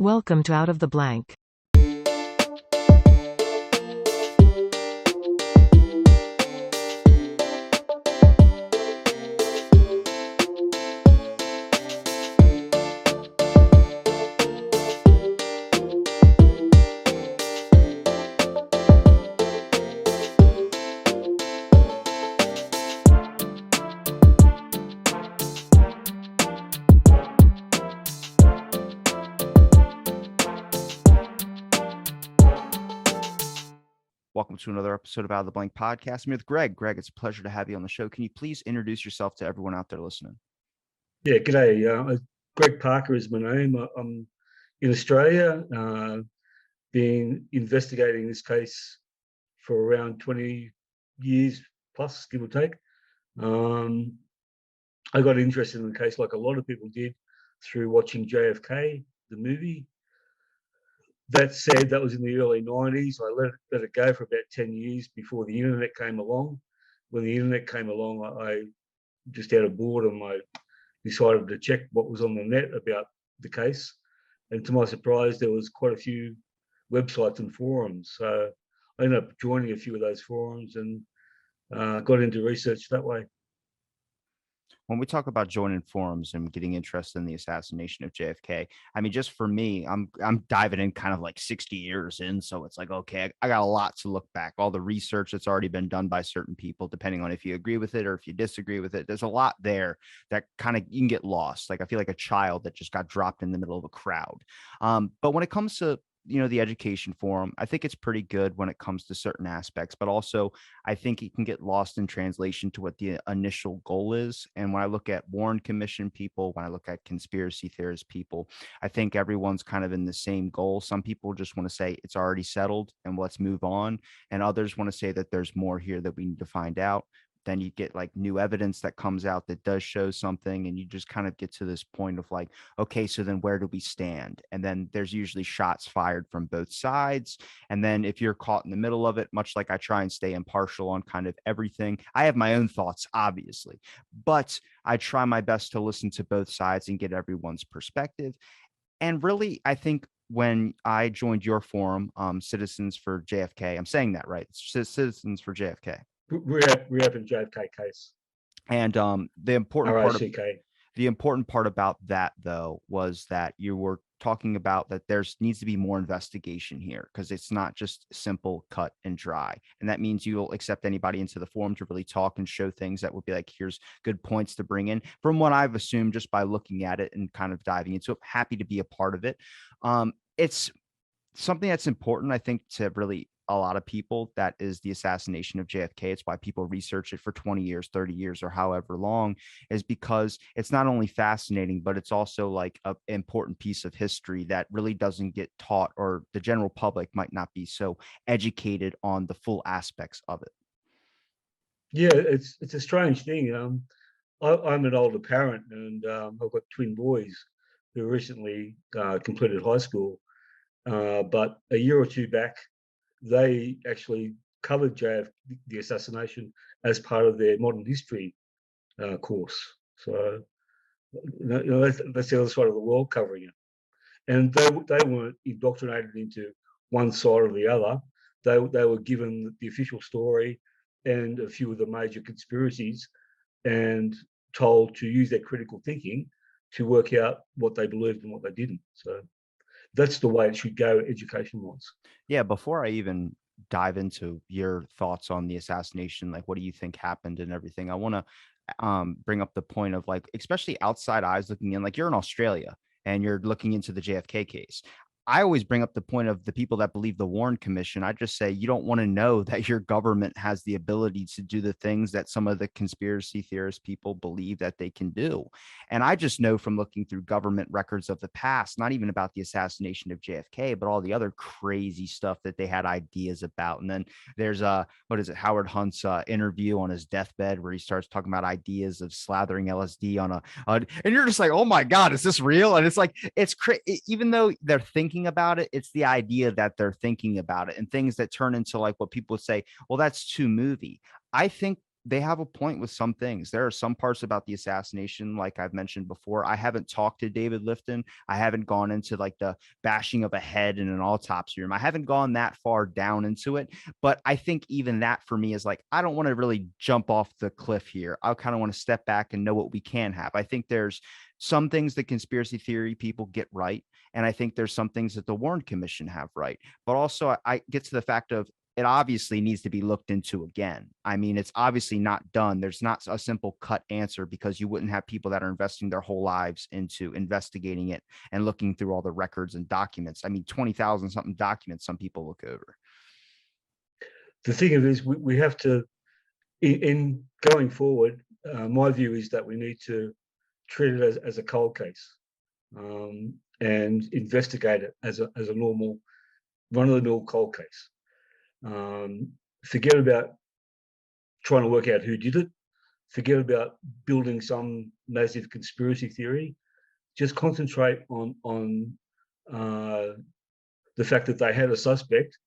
Welcome to Out of the Blank. Welcome to another episode of Out of the Blank podcast. I'm here with Greg. Greg, it's a pleasure to have you on the show. Can you please introduce yourself to everyone out there listening? Yeah, g'day. Greg Parker is my name. I'm in Australia, been investigating this case for around 20 years plus, give or take. I got interested in the case like a lot of people did through watching JFK, the movie. That said, that was in the early 90s. I let it go for about 10 years before the internet came along. When the internet came along, I just out of boredom, I decided to check what was on the net about the case. And to my surprise, there was quite a few websites and forums. So I ended up joining a few of those forums and got into research that way. When we talk about joining forums and getting interested in the assassination of JFK, I mean, just for me, I'm diving in kind of like 60 years in. So it's like, okay, I got a lot to look back. All the research that's already been done by certain people, depending on if you agree with it or if you disagree with it. There's a lot there that kind of you can get lost. Like I feel like a child that just got dropped in the middle of a crowd. But when it comes to the education forum, I think it's pretty good when it comes to certain aspects, but also I think it can get lost in translation to what the initial goal is. And when I look at Warren Commission people, when I look at conspiracy theorist people, I think everyone's kind of in the same goal. Some people just want to say it's already settled and let's move on. And others want to say that there's more here that we need to find out. Then you get like new evidence that comes out that does show something, and you just kind of get to this point of like, okay, so then where do we stand? And then there's usually shots fired from both sides. And then if you're caught in the middle of it, much like I try and stay impartial on kind of everything, I have my own thoughts, obviously, but I try my best to listen to both sides and get everyone's perspective. And really, I think when I joined your forum, Citizens for JFK, I'm saying that right, it's Citizens for JFK. Rehab in JFK case. And the important part about that, though, was that you were talking about that needs to be more investigation here, because it's not just simple cut and dry. And that means you'll accept anybody into the forum to really talk and show things that would be like, here's good points to bring in. From what I've assumed just by looking at it and kind of diving into it, happy to be a part of it. It's something that's important, I think, to really a lot of people. That is the assassination of JFK. It's why people research it for 20 years, 30 years, or however long, is because it's not only fascinating, but it's also like an important piece of history that really doesn't get taught, or the general public might not be so educated on the full aspects of it. Yeah, it's a strange thing. I'm an older parent, and I've got twin boys who recently completed high school. But a year or two back, they actually covered the assassination as part of their modern history course. So that's the other side of the world covering it. And they weren't indoctrinated into one side or the other. They were given the official story and a few of the major conspiracies, and told to use their critical thinking to work out what they believed and what they didn't. So that's the way it should go education-wise. Yeah, before I even dive into your thoughts on the assassination, like what do you think happened and everything, I want to bring up the point of like, especially outside eyes looking in, like you're in Australia and you're looking into the JFK case. I always bring up the point of the people that believe the Warren Commission. I just say you don't want to know that your government has the ability to do the things that some of the conspiracy theorist people believe that they can do. And I just know from looking through government records of the past, not even about the assassination of JFK, but all the other crazy stuff that they had ideas about. And then there's Howard Hunt's interview on his deathbed where he starts talking about ideas of slathering LSD on and you're just like, oh my God, is this real? And it's like, even though they're thinking about it, it's the idea that they're thinking about it, and things that turn into like what people would say, well, that's too movie. I think they have a point with some things. There are some parts about the assassination, like I've mentioned before. I haven't talked to David Lifton. I haven't gone into like the bashing of a head in an autopsy room. I haven't gone that far down into it. But I think even that for me is like, I don't want to really jump off the cliff here. I kind of want to step back and know what we can have. I think there's some things that conspiracy theory people get right. And I think there's some things that the Warren Commission have right. But also, I get to the fact of it obviously needs to be looked into again. I mean, it's obviously not done. There's not a simple cut answer because you wouldn't have people that are investing their whole lives into investigating it and looking through all the records and documents. I mean, 20,000 something documents some people look over. The thing of it is, we have to, in going forward, my view is that we need to treat it as a cold case, and investigate it as a normal, run-of-the-mill cold case. Forget about trying to work out who did it. Forget about building some massive conspiracy theory. Just concentrate on the fact that they had a suspect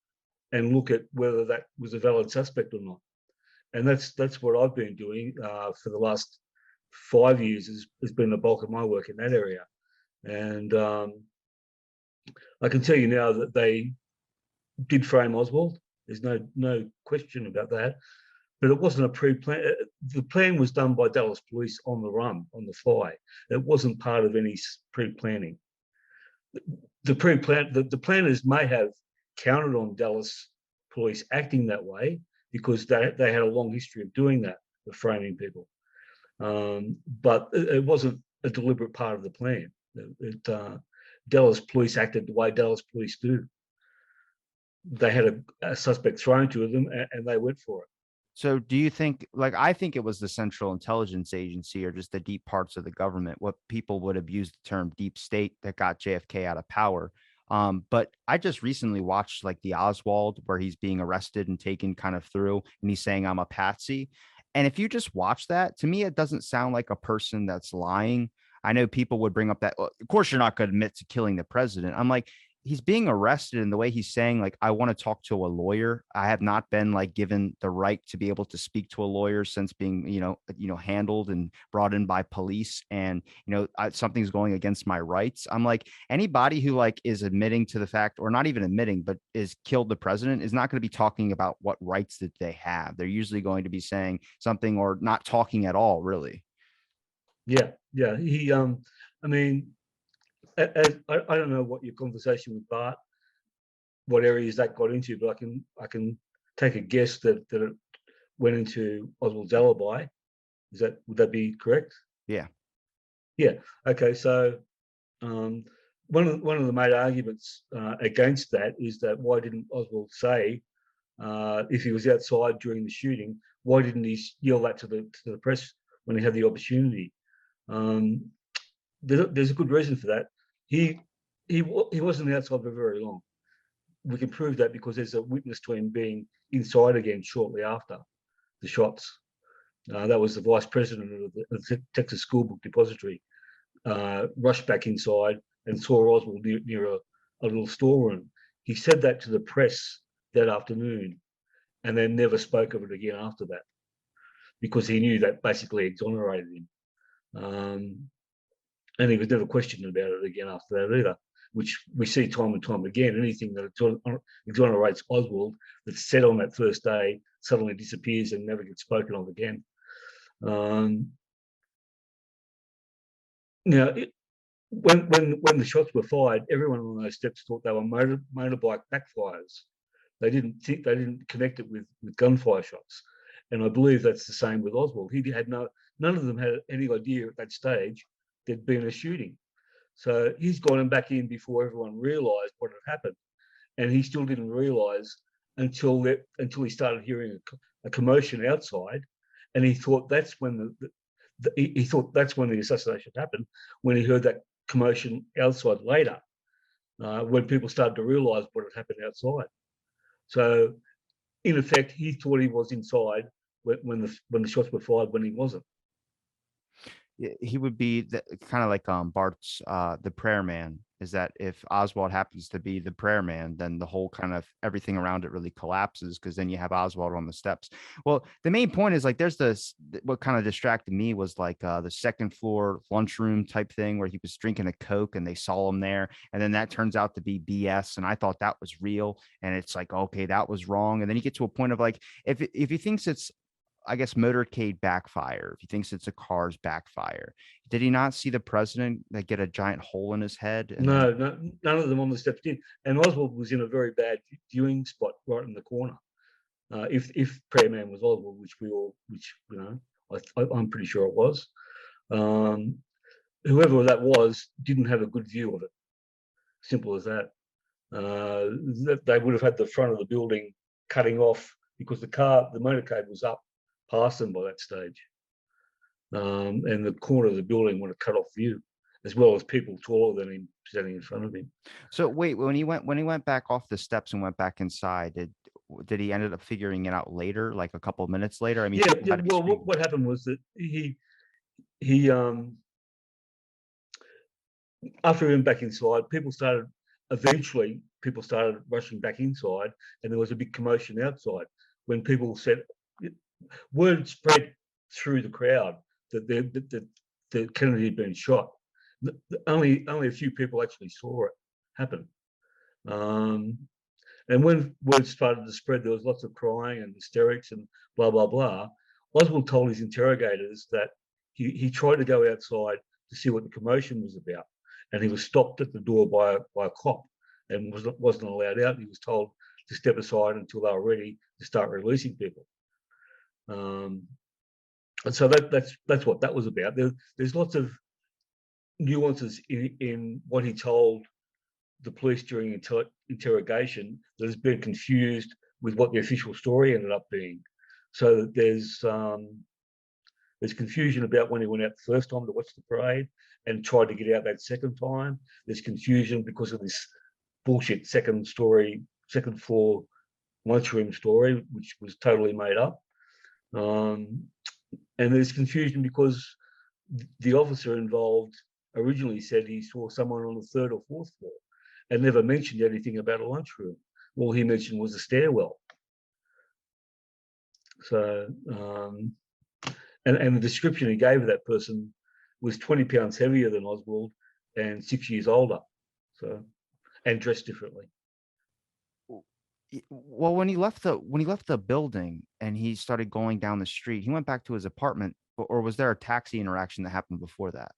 and look at whether that was a valid suspect or not. And that's what I've been doing for the last 5 years. Has been the bulk of my work in that area. And I can tell you now that they did frame Oswald. There's no question about that. But it wasn't a pre-plan. The plan was done by Dallas police on the run, on the fly. It wasn't part of any pre-planning. The planners may have counted on Dallas police acting that way because they had a long history of doing that, of framing people. But it wasn't a deliberate part of the plan. Dallas police acted the way Dallas police do. They had a suspect thrown to them and they went for it. So do you think, like, I think it was the Central Intelligence Agency or just the deep parts of the government, what people would have used the term deep state, that got JFK out of power. But I just recently watched like the Oswald where he's being arrested and taken kind of through and he's saying I'm a patsy. And if you just watch that, to me, it doesn't sound like a person that's lying. I know people would bring up that, well, of course, you're not going to admit to killing the president. I'm like, he's being arrested, and the way he's saying, like, I want to talk to a lawyer. I have not been like given the right to be able to speak to a lawyer since being, handled and brought in by police. And, something's going against my rights. I'm like, anybody who like is admitting to the fact, or not even admitting, but is killed the president is not going to be talking about what rights that they have. They're usually going to be saying something or not talking at all, really. Yeah. He, I mean, I don't know what your conversation with Bart, what areas that got into, but I can take a guess that it went into Oswald's alibi. Would that be correct? Yeah. Yeah. Okay. So one of the main arguments against that is that why didn't Oswald say if he was outside during the shooting, why didn't he yell that to the press when he had the opportunity? There's a good reason for that. He wasn't outside for very long. We can prove that because there's a witness to him being inside again shortly after the shots. That was the vice president of the Texas School Book Depository. Rushed back inside and saw Oswald near a little storeroom. He said that to the press that afternoon and then never spoke of it again after that because he knew that basically exonerated him. And he was never questioned about it again after that either, which we see time and time again. Anything that exonerates Oswald that's said on that first day suddenly disappears and never gets spoken of again. Now, when the shots were fired, everyone on those steps thought they were motorbike backfires. They didn't connect it with gunfire shots, and I believe that's the same with Oswald. None of them had any idea at that stage there'd been a shooting. So he's gone back in before everyone realised what had happened, and he still didn't realise until he started hearing a commotion outside, and he thought that's when the assassination happened. When he heard that commotion outside later, when people started to realise what had happened outside. So, in effect, he thought he was inside when the shots were fired when he wasn't. He would be kind of like Bart's the prayer man is that if Oswald happens to be the prayer man, then the whole kind of everything around it really collapses, because then you have Oswald on the steps. Well, the main point is like there's this, what kind of distracted me was like the second floor lunchroom type thing where he was drinking a Coke and they saw him there. And then that turns out to be BS. And I thought that was real. And it's like, okay, that was wrong. And then you get to a point of like, if he thinks it's, I guess, motorcade backfire, if he thinks it's a car's backfire, did he not see the president like get a giant hole in his head? And then, No, none of them on the steps did. And Oswald was in a very bad viewing spot right in the corner. If prayer man was Oswald, which you know, I'm pretty sure it was. Whoever that was didn't have a good view of it. Simple as that. They would have had the front of the building cutting off because the motorcade was up past them by that stage. And the corner of the building would have cut off view, as well as people taller than him standing in front of him. so wait, when he went back off the steps and went back inside, did he ended up figuring it out later, like a couple of minutes later? I mean, yeah. Well, what happened was that he after he went back inside, eventually people started rushing back inside, and there was a big commotion outside when people said, word spread through the crowd that Kennedy had been shot. Only a few people actually saw it happen. And when word started to spread, there was lots of crying and hysterics and blah, blah, blah. Oswald told his interrogators that he tried to go outside to see what the commotion was about, and he was stopped at the door by a cop and wasn't allowed out. He was told to step aside until they were ready to start releasing people. And so that's what that was about. There's lots of nuances in what he told the police during interrogation that has been confused with what the official story ended up being. So there's confusion about when he went out the first time to watch the parade and tried to get out that second time. There's confusion because of this bullshit second floor lunchroom story, which was totally made up. And there's confusion because the officer involved originally said he saw someone on the third or fourth floor and never mentioned anything about a lunchroom. All he mentioned was a stairwell. So, and the description he gave of that person was 20 pounds heavier than Oswald and 6 years older. So, and dressed differently. Well, when he left the building and he started going down the street, he went back to his apartment, or was there a taxi interaction that happened before that?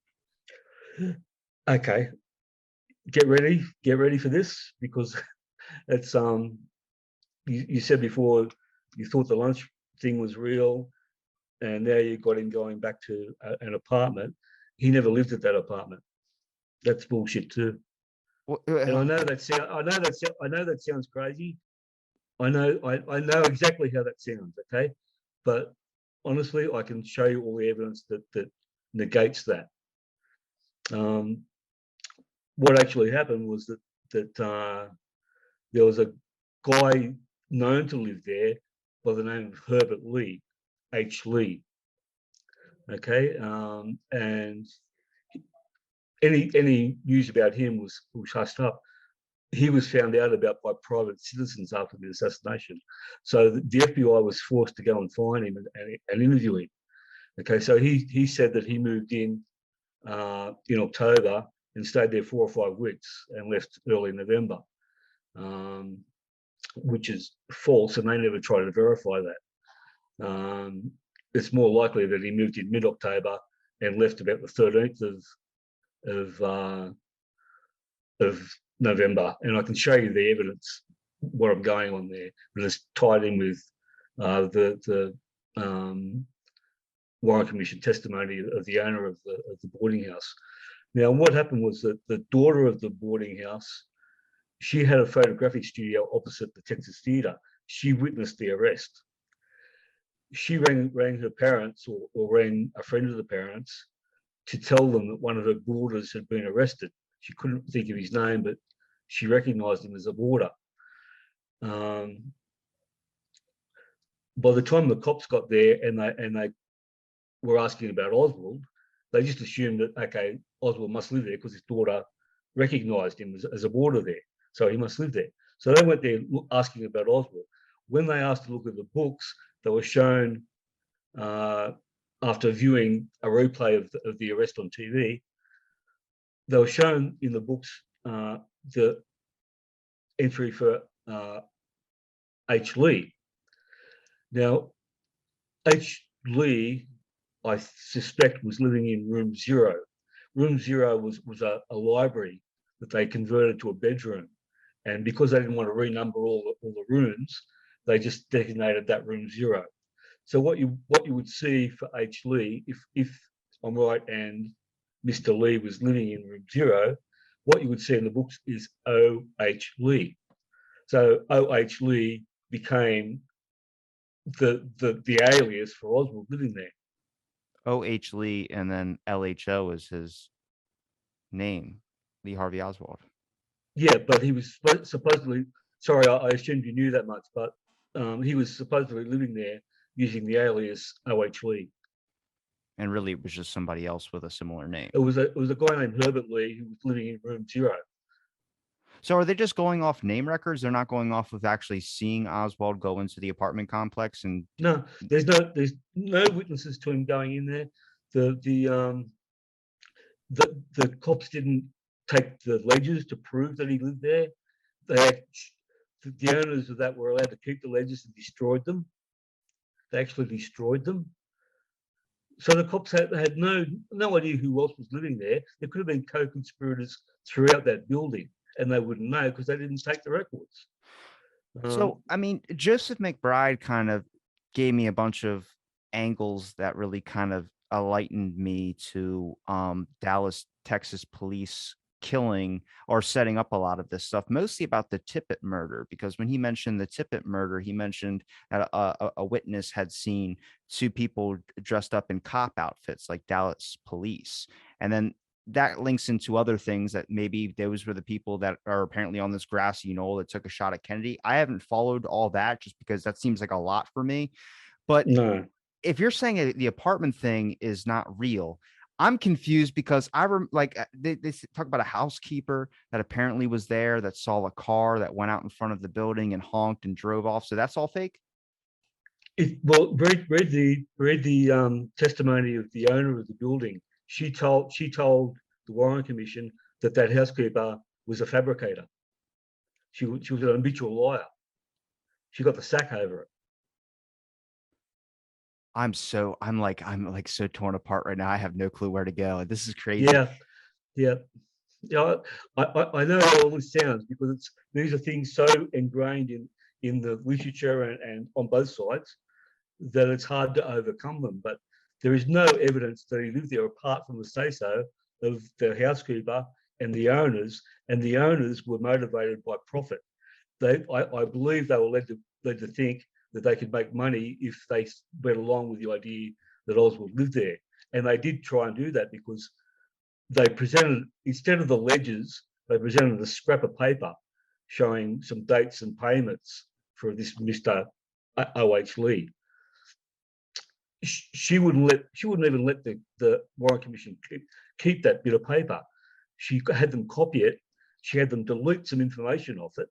Okay, get ready for this, because it's you said before you thought the lunch thing was real, and now you got him going back to an apartment. He never lived at that apartment. That's bullshit too. Well, and I know that sounds crazy. I know exactly how that sounds, okay? But honestly, I can show you all the evidence that negates that. What actually happened was that there was a guy known to live there by the name of Herbert Lee, H. Lee. Okay, and any news about him was hushed up. He was found out about by private citizens after the assassination. So the FBI was forced to go and find him and interview him. Okay, so he said that he moved in October and stayed there 4 or 5 weeks and left early November, which is false, and they never tried to verify that. It's more likely that he moved in mid-October and left about the 13th of November, and I can show you the evidence, what I'm going on there, but it's tied in with the Warren Commission testimony of the owner of the boarding house. Now, what happened was that the daughter of the boarding house, she had a photographic studio opposite the Texas Theatre. She witnessed the arrest. She rang her parents or rang a friend of the parents to tell them that one of her boarders had been arrested. She couldn't think of his name, but she recognized him as a boarder. By the time the cops got there and they were asking about Oswald, they just assumed that, okay, Oswald must live there because his daughter recognized him as a boarder there. So he must live there. So they went there asking about Oswald. When they asked to look at the books, they were shown, after viewing a replay of the arrest on TV, they were shown in the books the entry for H. Lee. Now, H. Lee, I suspect, was living in room 0. Room 0 was a library that they converted to a bedroom. And because they didn't want to renumber all the rooms, they just designated that room 0. So what you would see for H. Lee, if I'm right and Mr. Lee was living in room 0, what you would see in the books is O.H. Lee. So O.H. Lee became the alias for Oswald living there. O.H. Lee, and then LHO is his name, Lee Harvey Oswald. Yeah, but he was supposedly, sorry, I assumed you knew that much, but he was supposedly living there using the alias O.H. Lee. And really, it was just somebody else with a similar name. It was a guy named Herbert Lee who was living in room 0. So are they just going off name records? They're not going off of actually seeing Oswald go into the apartment complex? And no, there's no witnesses to him going in there. The cops didn't take the ledgers to prove that he lived there. The owners of that were allowed to keep the ledgers and destroyed them. They actually destroyed them. So the cops had no idea who else was living there. There could have been co-conspirators throughout that building, and they wouldn't know because they didn't take the records. So, I mean, Joseph McBride kind of gave me a bunch of angles that really kind of enlightened me to Dallas, Texas police killing or setting up a lot of this stuff, mostly about the Tippit murder, because when he mentioned the Tippit murder, he mentioned that a witness had seen 2 people dressed up in cop outfits like Dallas police. And then that links into other things, that maybe those were the people that are apparently on this grassy knoll that took a shot at Kennedy. I haven't followed all that just because that seems like a lot for me. But no, if you're saying the apartment thing is not real, I'm confused because they talk about a housekeeper that apparently was there that saw a car that went out in front of the building and honked and drove off. So that's all fake. Read the testimony of the owner of the building. She told the Warren Commission that housekeeper was a fabricator. She was an habitual liar. She got the sack over it. I'm like so torn apart right now. I have no clue where to go. This is crazy. Yeah. I know how all this sounds because these are things so ingrained in the literature and on both sides that it's hard to overcome them. But there is no evidence that he lived there apart from the say-so of the housekeeper and the owners were motivated by profit. I believe they were led to think that they could make money if they went along with the idea that Oswald lived there. And they did try and do that because they presented, instead of the ledgers, they presented a scrap of paper showing some dates and payments for this Mr. O.H. Lee. She wouldn't even let the Warren Commission keep that bit of paper. She had them copy it. She had them delete some information off it,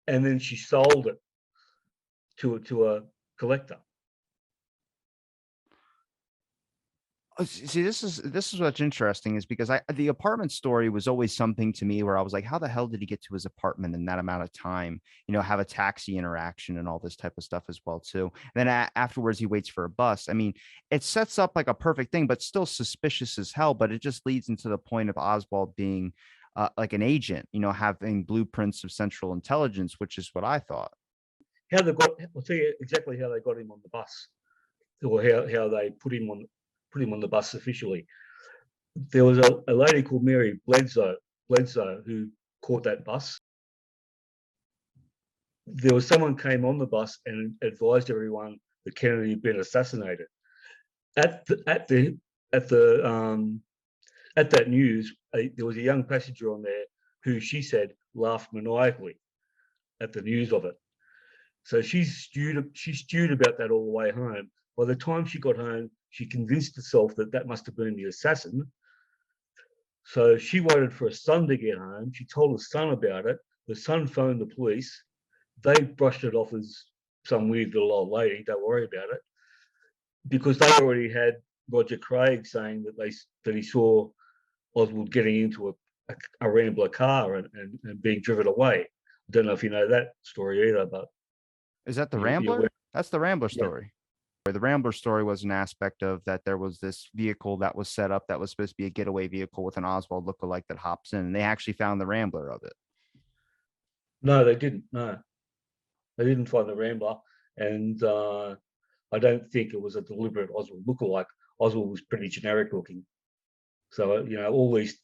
and then she sold it to a collector. See, this is what's interesting, is because the apartment story was always something to me where I was like, how the hell did he get to his apartment in that amount of time? Have a taxi interaction and all this type of stuff as well too. And then afterwards he waits for a bus. I mean, it sets up like a perfect thing, but still suspicious as hell. But it just leads into the point of Oswald being like an agent, having blueprints of Central Intelligence, which is what I thought. I'll tell you exactly how they got him on the bus, or how they put him on the bus officially. There was a lady called Mary Bledsoe who caught that bus. There was someone came on the bus and advised everyone that Kennedy had been assassinated. At that news, there was a young passenger on there who she said laughed maniacally at the news of it. So she stewed about that all the way home. By the time she got home, she convinced herself that must have been the assassin. So she waited for her son to get home. She told her son about it. The son phoned the police. They brushed it off as some weird little old lady. Don't worry about it, because they already had Roger Craig saying that he saw Oswald getting into a Rambler car and being driven away. I don't know if you know that story either, but Is that the you're aware. Rambler? That's the Rambler Yeah. story. The Rambler story was an aspect of that there was this vehicle that was set up that was supposed to be a getaway vehicle with an Oswald lookalike that hops in, and they actually found the Rambler of it. No, they didn't. No, they didn't find the Rambler, and I don't think it was a deliberate Oswald lookalike. Oswald was pretty generic looking. So, all these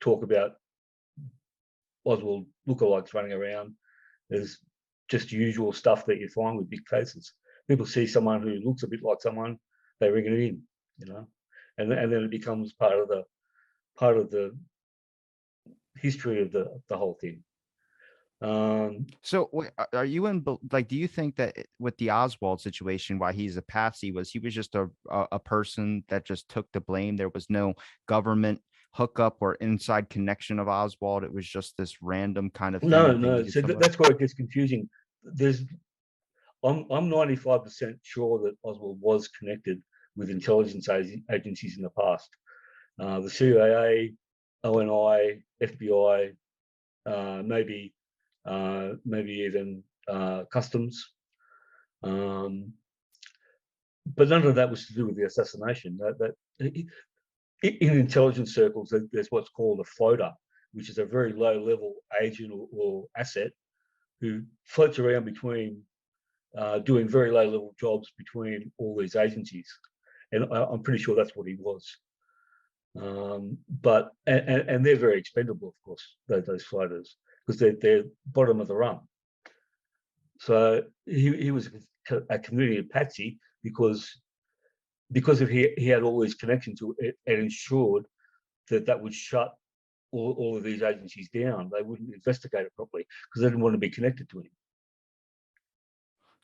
talk about Oswald lookalikes running around is just usual stuff that you find with big cases. People see someone who looks a bit like someone, they ring it in, and then it becomes part of the history of the whole thing. So are you in, like, do you think that with the Oswald situation, why he's a patsy, was he was just a person that just took the blame? There was no government hookup or inside connection of Oswald. It was just this random kind of thing that they No. needed So somebody? that's where it gets confusing. I'm 95% sure that Oswald was connected with intelligence agencies in the past. The CIA, ONI, FBI, maybe even customs. But none of that was to do with the assassination. In intelligence circles, there's what's called a floater, which is a very low-level agent or asset who floats around between doing very low-level jobs between all these agencies. And I'm pretty sure that's what he was. But they're very expendable, of course, those floaters, because they're bottom of the rung. So he was a community patsy because he had all these connections and ensured that would shut all of these agencies down. They wouldn't investigate it properly because they didn't want to be connected to him.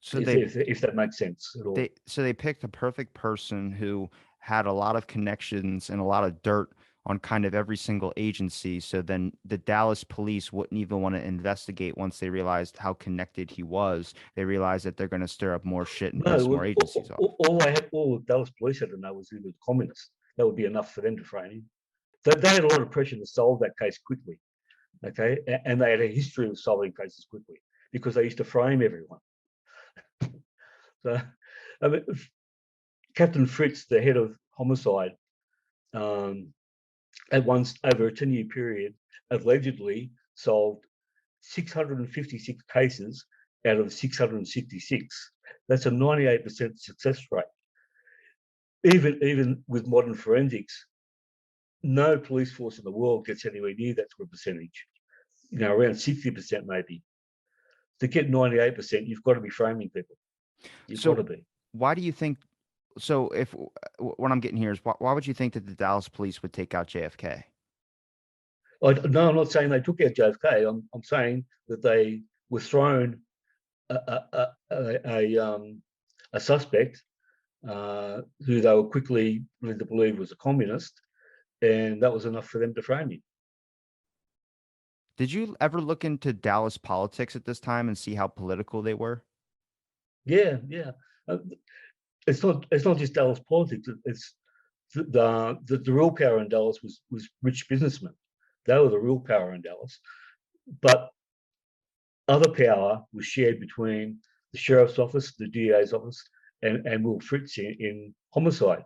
So If that makes sense at all. they picked a perfect person who had a lot of connections and a lot of dirt on kind of every single agency. So then the Dallas police wouldn't even want to investigate once they realized how connected he was. They realized that they're going to stir up more shit and piss more agencies off. All the Dallas police had to know was he was a communist. That would be enough for them to frame him. They had a lot of pressure to solve that case quickly. Okay, and they had a history of solving cases quickly because they used to frame everyone. So, I mean, Captain Fritz, the head of homicide, at once over a 10-year period, allegedly solved 656 cases out of 666. That's a 98% success rate. Even with modern forensics, no police force in the world gets anywhere near that sort of percentage. Around 60% maybe. To get 98%, you've got to be framing people. You've got to be. Why do you think? So if what I'm getting here is why would you think that the Dallas police would take out JFK? No, I'm not saying they took out JFK. I'm saying that they were thrown a suspect who they were quickly led to believe was a communist, and that was enough for them to frame him. Did you ever look into Dallas politics at this time and see how political they were? Yeah. It's not just Dallas politics. It's the real power in Dallas was rich businessmen. They were the real power in Dallas, but other power was shared between the sheriff's office, the DA's office, and Will Fritz in homicide.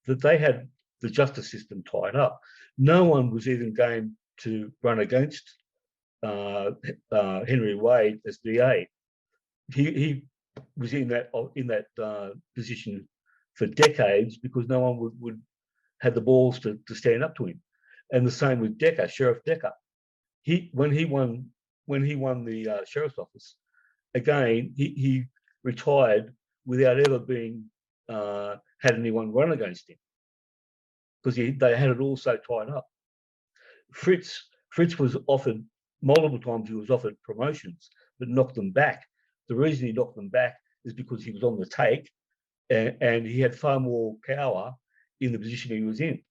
That they had the justice system tied up. No one was even game to run against Henry Wade as DA. He was in that position for decades because no one would have the balls to stand up to him. And the same with Decker, Sheriff Decker. When he won the sheriff's office, again he retired without ever being had anyone run against him because they had it all so tied up. Fritz was offered multiple times. He was offered promotions, but knocked them back. The reason he knocked them back is because he was on the take, and he had far more power in the position he was in.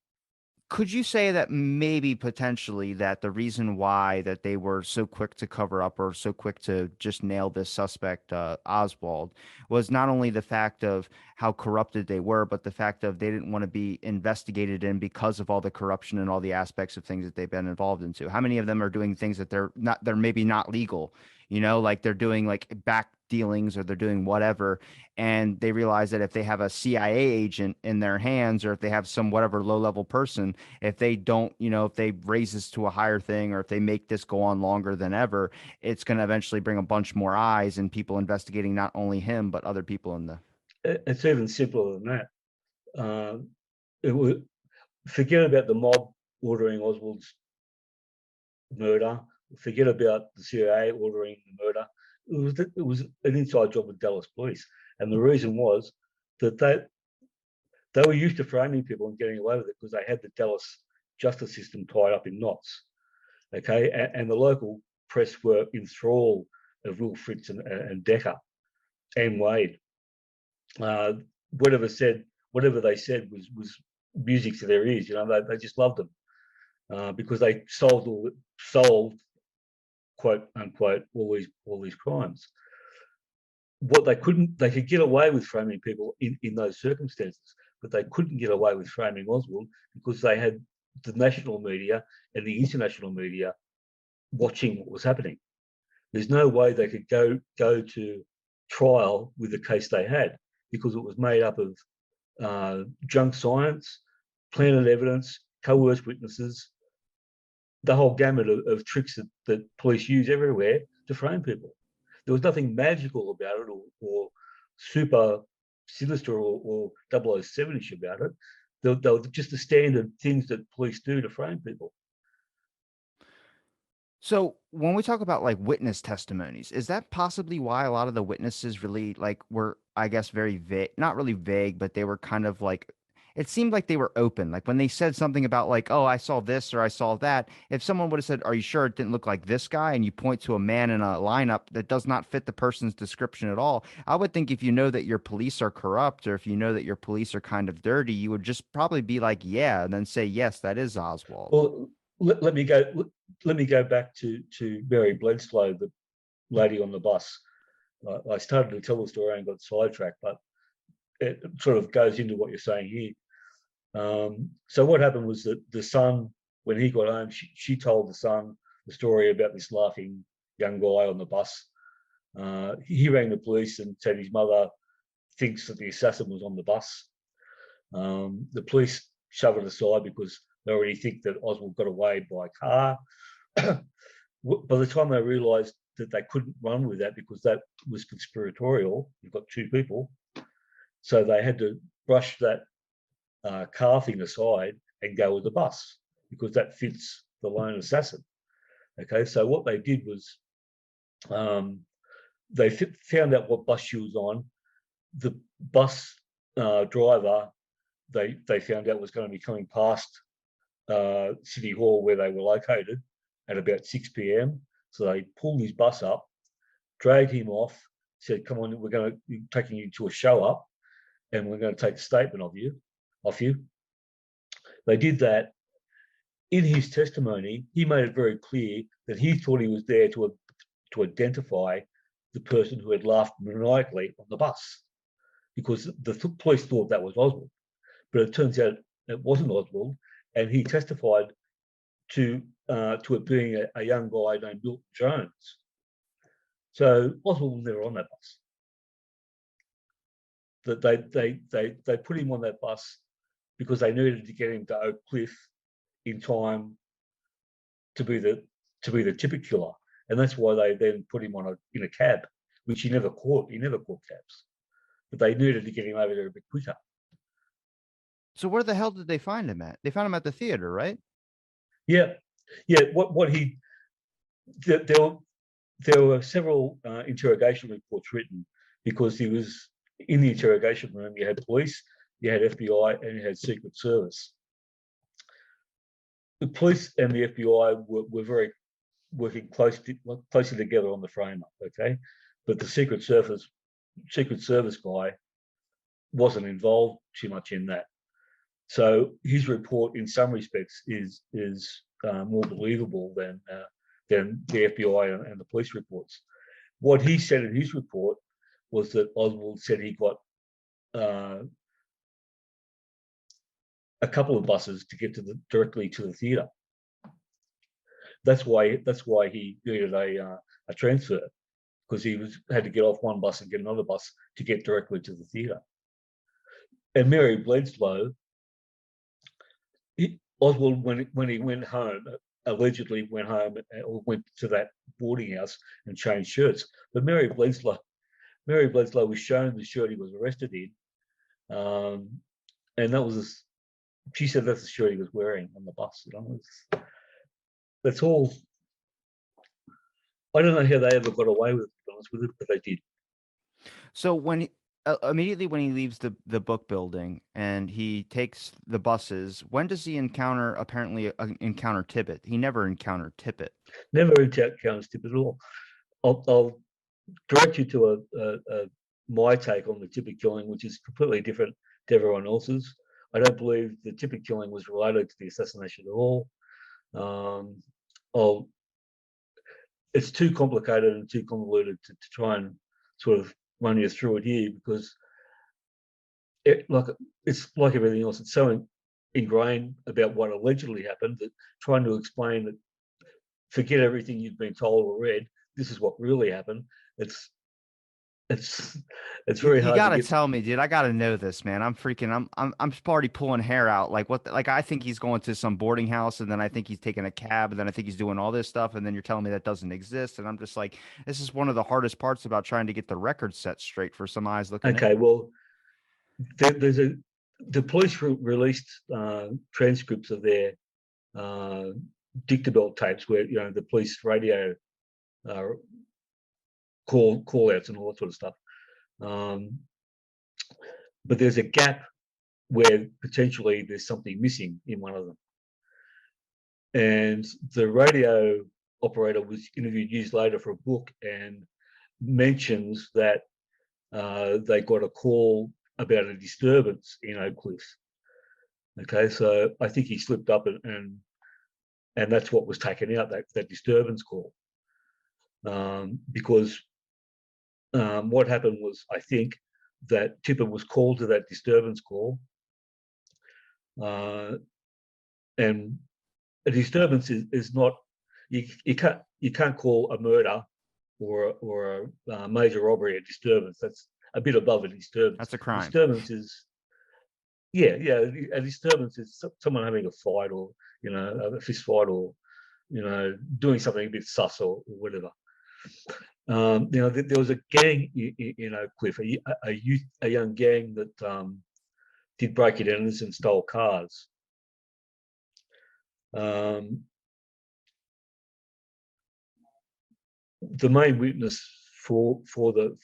Could you say that maybe potentially that the reason why that they were so quick to cover up or so quick to just nail this suspect, Oswald, was not only the fact of how corrupted they were, but the fact of they didn't want to be investigated in because of all the corruption and all the aspects of things that they've been involved into? How many of them are doing things that they're maybe not legal, like they're doing like back dealings or they're doing whatever, and they realize that if they have a CIA agent in their hands or if they have some whatever low level person, if they don't, if they raise this to a higher thing or if they make this go on longer than ever, it's going to eventually bring a bunch more eyes and people investigating not only him, but other people in the. It's even simpler than that. It would forget about the mob ordering Oswald's murder. Forget about the CIA ordering the murder. It was an inside job with Dallas police, and the reason was that they were used to framing people and getting away with it because they had the Dallas justice system tied up in knots. Okay, and the local press were enthralled of Will Fritz and Decker and Wade. Whatever they said was music to their ears. They just loved them because they solved quote unquote all these crimes. What they could get away with framing people in those circumstances, but they couldn't get away with framing Oswald because they had the national media and the international media watching what was happening. There's no way they could go to trial with the case they had because it was made up of junk science, planted evidence, coerced witnesses, the whole gamut of tricks that police use everywhere to frame people. There was nothing magical about it or super sinister or 007ish about it. They were just the standard things that police do to frame people. So when we talk about like witness testimonies, is that possibly why a lot of the witnesses really like were, I guess, very vague, not really vague, but they were kind of like, it seemed like they were open. Like when they said something about like, oh, I saw this or I saw that, if someone would have said, are you sure it didn't look like this guy? And you point to a man in a lineup that does not fit the person's description at all. I would think if you know that your police are corrupt or if you know that your police are kind of dirty, you would just probably be like, yeah, and then say, yes, that is Oswald. Well, let me go back to Mary Bledsoe, the lady on the bus. I started to tell the story and got sidetracked, but it sort of goes into what you're saying here. So what happened was that the son, when he got home, she told the son the story about this laughing young guy on the bus. He rang the police and said his mother thinks that the assassin was on the bus. The police shove it aside because they already think that Oswald got away by car. By the time they realised that they couldn't run with that because that was conspiratorial, you've got two people, so they had to brush that car thing aside and go with the bus because that fits the lone assassin. Okay, so what they did was they found out what bus she was on. The bus driver, they found out was going to be coming past City Hall where they were located at about 6 p.m. So they pulled his bus up, dragged him off, said, come on, we're going to be taking you to a show up and we're going to take a statement off you. They did that. In his testimony, he made it very clear that he thought he was there to identify the person who had laughed maniacally on the bus because the police thought that was Oswald. But it turns out it wasn't Oswald, and he testified to it being a young guy named Milton Jones. So Oswald was never on that bus. That they put him on that bus because they needed to get him to Oak Cliff in time to be the Tippit killer, and that's why they then put him in a cab, which he never caught. He never caught cabs, but they needed to get him over there a bit quicker. So where the hell did they find him at? They found him at the theater, right? Yeah. What he there were several interrogation reports written because he was in the interrogation room. You had police, you had FBI, and you had Secret Service. The police and the FBI were very working closely together on the frame up, okay? But the Secret Service guy wasn't involved too much in that. So his report, in some respects, is more believable than the FBI and the police reports. What he said in his report was that Oswald said he got a couple of buses to get directly to the theatre. That's why he needed a transfer, because he had to get off one bus and get another bus to get directly to the theatre. And Mary Bledsoe, Oswald, when he went home, allegedly went home or went to that boarding house and changed shirts. But Mary Bledsoe was shown the shirt he was arrested in, and that was she said that's the shirt he was wearing on the bus. That's all. I don't know how they ever got away with it, to be honest with it, but they did. So when immediately when he leaves the book building and he takes the buses, when does he encounter Tippit? He never encountered Tippit. Never encounters Tippit at all. I'll direct you to my take on the Tippit killing, which is completely different to everyone else's. I don't believe the Tippit killing was related to the assassination at all. It's too complicated and too convoluted to try and sort of run you through it here, because it's like everything else. It's so ingrained about what allegedly happened that trying to explain that, forget everything you've been told or read, this is what really happened. It's very hard. You gotta tell me, dude. I gotta know this, man. I'm already pulling hair out. Like what? Like I think he's going to some boarding house, and then I think he's taking a cab, and then I think he's doing all this stuff, and then you're telling me that doesn't exist, and I'm just like, this is one of the hardest parts about trying to get the record set straight for some eyes looking. Okay, well, the police released transcripts of their dictabelt tapes where the police radio call outs and all that sort of stuff. But there's a gap where potentially there's something missing in one of them. And the radio operator was interviewed years later for a book and mentions that they got a call about a disturbance in Oak Cliff. Okay, so I think he slipped up and that's what was taken out, that disturbance call. Because what happened was, I think, that Tippit was called to that disturbance call, and a disturbance is not, you can't call a murder or a major robbery a disturbance. That's a bit above a disturbance. That's a crime. Disturbance is, a disturbance is someone having a fight, or a fist fight, or doing something a bit sus or whatever. There was a gang in Oak Cliff, a young gang that did break-ins and stole cars. The main witness for the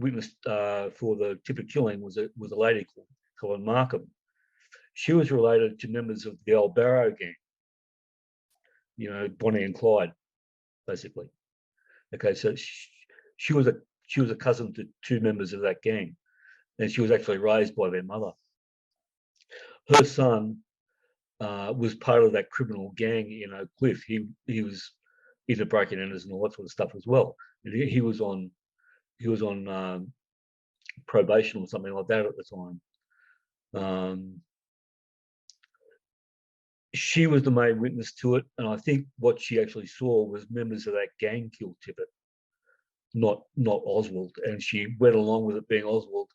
Tippit killing was a lady called Markham. She was related to members of the old Barrow gang, Bonnie and Clyde, basically. Okay, so she was a cousin to two members of that gang, and she was actually raised by their mother. Her son was part of that criminal gang in Oak Cliff. He was into breaking and enters and all that sort of stuff as well. And he was on probation or something like that at the time. She was the main witness to it, and I think what she actually saw was members of that gang kill Tippit, not Oswald. And she went along with it being Oswald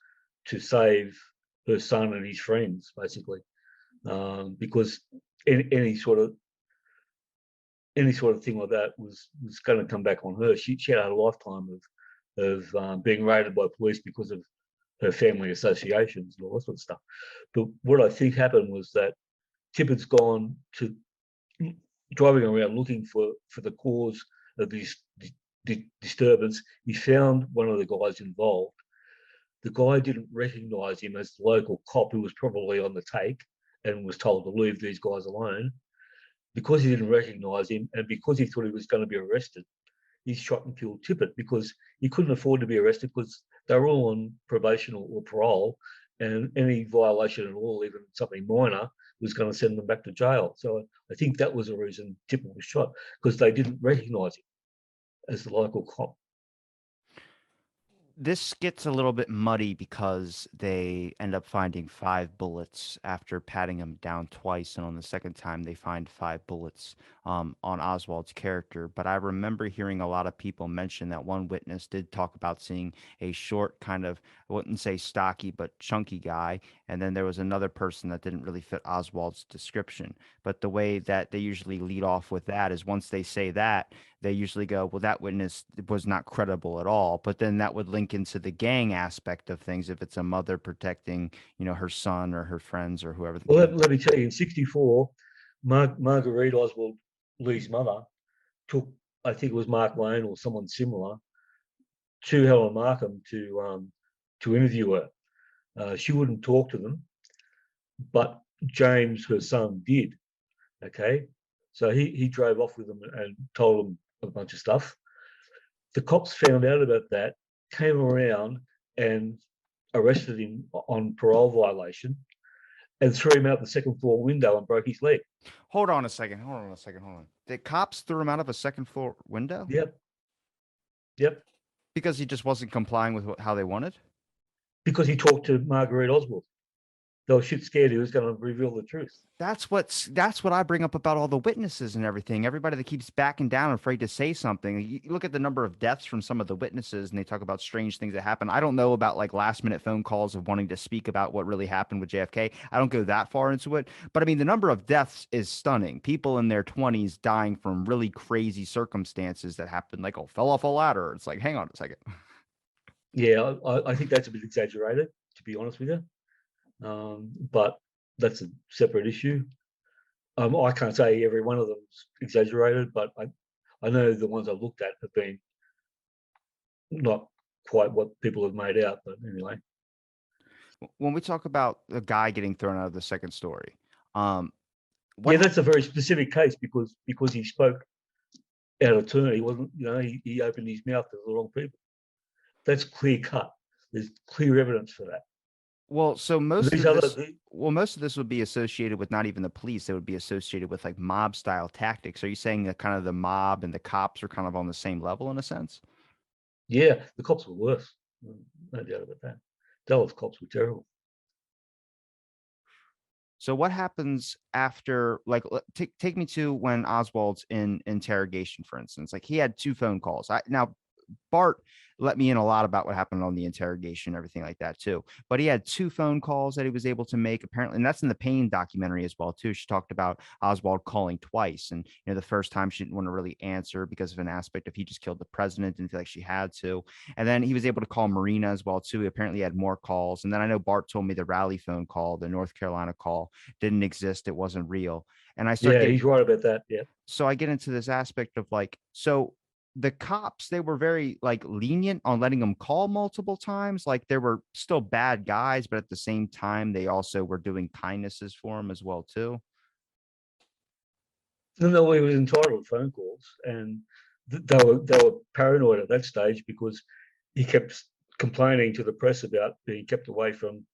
to save her son and his friends, basically, because any sort of thing like that was going to come back on her. She had a lifetime of being raided by police because of her family associations and all that sort of stuff. But what I think happened was that Tippit's gone to driving around looking for the cause of this disturbance. He found one of the guys involved. The guy didn't recognise him as the local cop who was probably on the take and was told to leave these guys alone. Because he didn't recognise him and because he thought he was going to be arrested, he shot and killed Tippit because he couldn't afford to be arrested because they were all on probation or parole, and any violation at all, even something minor, was going to send them back to jail. So I think that was the reason Tippit was shot, because they didn't recognise him as the local cop. This gets a little bit muddy because they end up finding 5 bullets after patting him down twice, and on the second time they find 5 bullets on Oswald's character. But I remember hearing a lot of people mention that one witness did talk about seeing a short, kind of, I wouldn't say stocky, but chunky guy, and then there was another person that didn't really fit Oswald's description. But the way that they usually lead off with that is once they say that, they usually go, well, that witness was not credible at all. But then that would link into the gang aspect of things if it's a mother protecting, her son or her friends or whoever the Well, case. let me tell you, in '64, Marguerite Oswald, Lee's mother, took, I think it was Mark Lane or someone similar, to Helen Markham to interview her. She wouldn't talk to them, but James, her son, did. Okay, so he drove off with them and told them a bunch of stuff. The cops found out about that, came around and arrested him on parole violation, and threw him out the second floor window and broke his leg. Hold on a second. Hold on a second. Hold on. The cops threw him out of a second floor window Yep, yep. because he just wasn't complying with how they wanted. Because he talked to Marguerite Oswald. They were shit scared he was going to reveal the truth. That's what I bring up about all the witnesses and everything. Everybody that keeps backing down, afraid to say something. You look at the number of deaths from some of the witnesses, and they talk about strange things that happen. I don't know about like last minute phone calls of wanting to speak about what really happened with JFK. I don't go that far into it, but I mean the number of deaths is stunning. People in their 20s dying from really crazy circumstances that happened, like fell off a ladder. It's like, hang on a second. Yeah, I think that's a bit exaggerated, to be honest with you. But that's a separate issue. I can't say every one of them's exaggerated, but I know the ones I've looked at have been not quite what people have made out. But anyway, When we talk about a guy getting thrown out of the second story, what yeah, that's a very specific case because he spoke out of turn. He wasn't, he opened his mouth to the wrong people. That's clear cut. There's clear evidence for that. Well, so These other, most of this would be associated with not even the police. It would be associated with like mob style tactics. Are you saying that kind of the mob and the cops are kind of on the same level in a sense? yeah, the cops were worse. No doubt about that. Dallas cops were terrible. So what happens after, like, take me to when Oswald's in interrogation, for instance. Like he had 2 phone calls. Now Bart let me in a lot about what happened on the interrogation and everything like that too. But he had 2 phone calls that he was able to make apparently, and that's in the Paine documentary as well too. She talked about Oswald calling twice, and the first time she didn't want to really answer because of an aspect of he just killed the president, didn't feel like she had to. And then he was able to call Marina as well too. He apparently had more calls, and then I know Bart told me the Raleigh phone call, the North Carolina call, didn't exist. It wasn't real. And I start Yeah, getting he's right about that. Yeah. so I get into this aspect of like, so the cops, they were very like lenient on letting them call multiple times. Like there were still bad guys, but at the same time, they also were doing kindnesses for him as well too. No, he was entitled to phone calls, and they were paranoid at that stage because he kept complaining to the press about being kept away from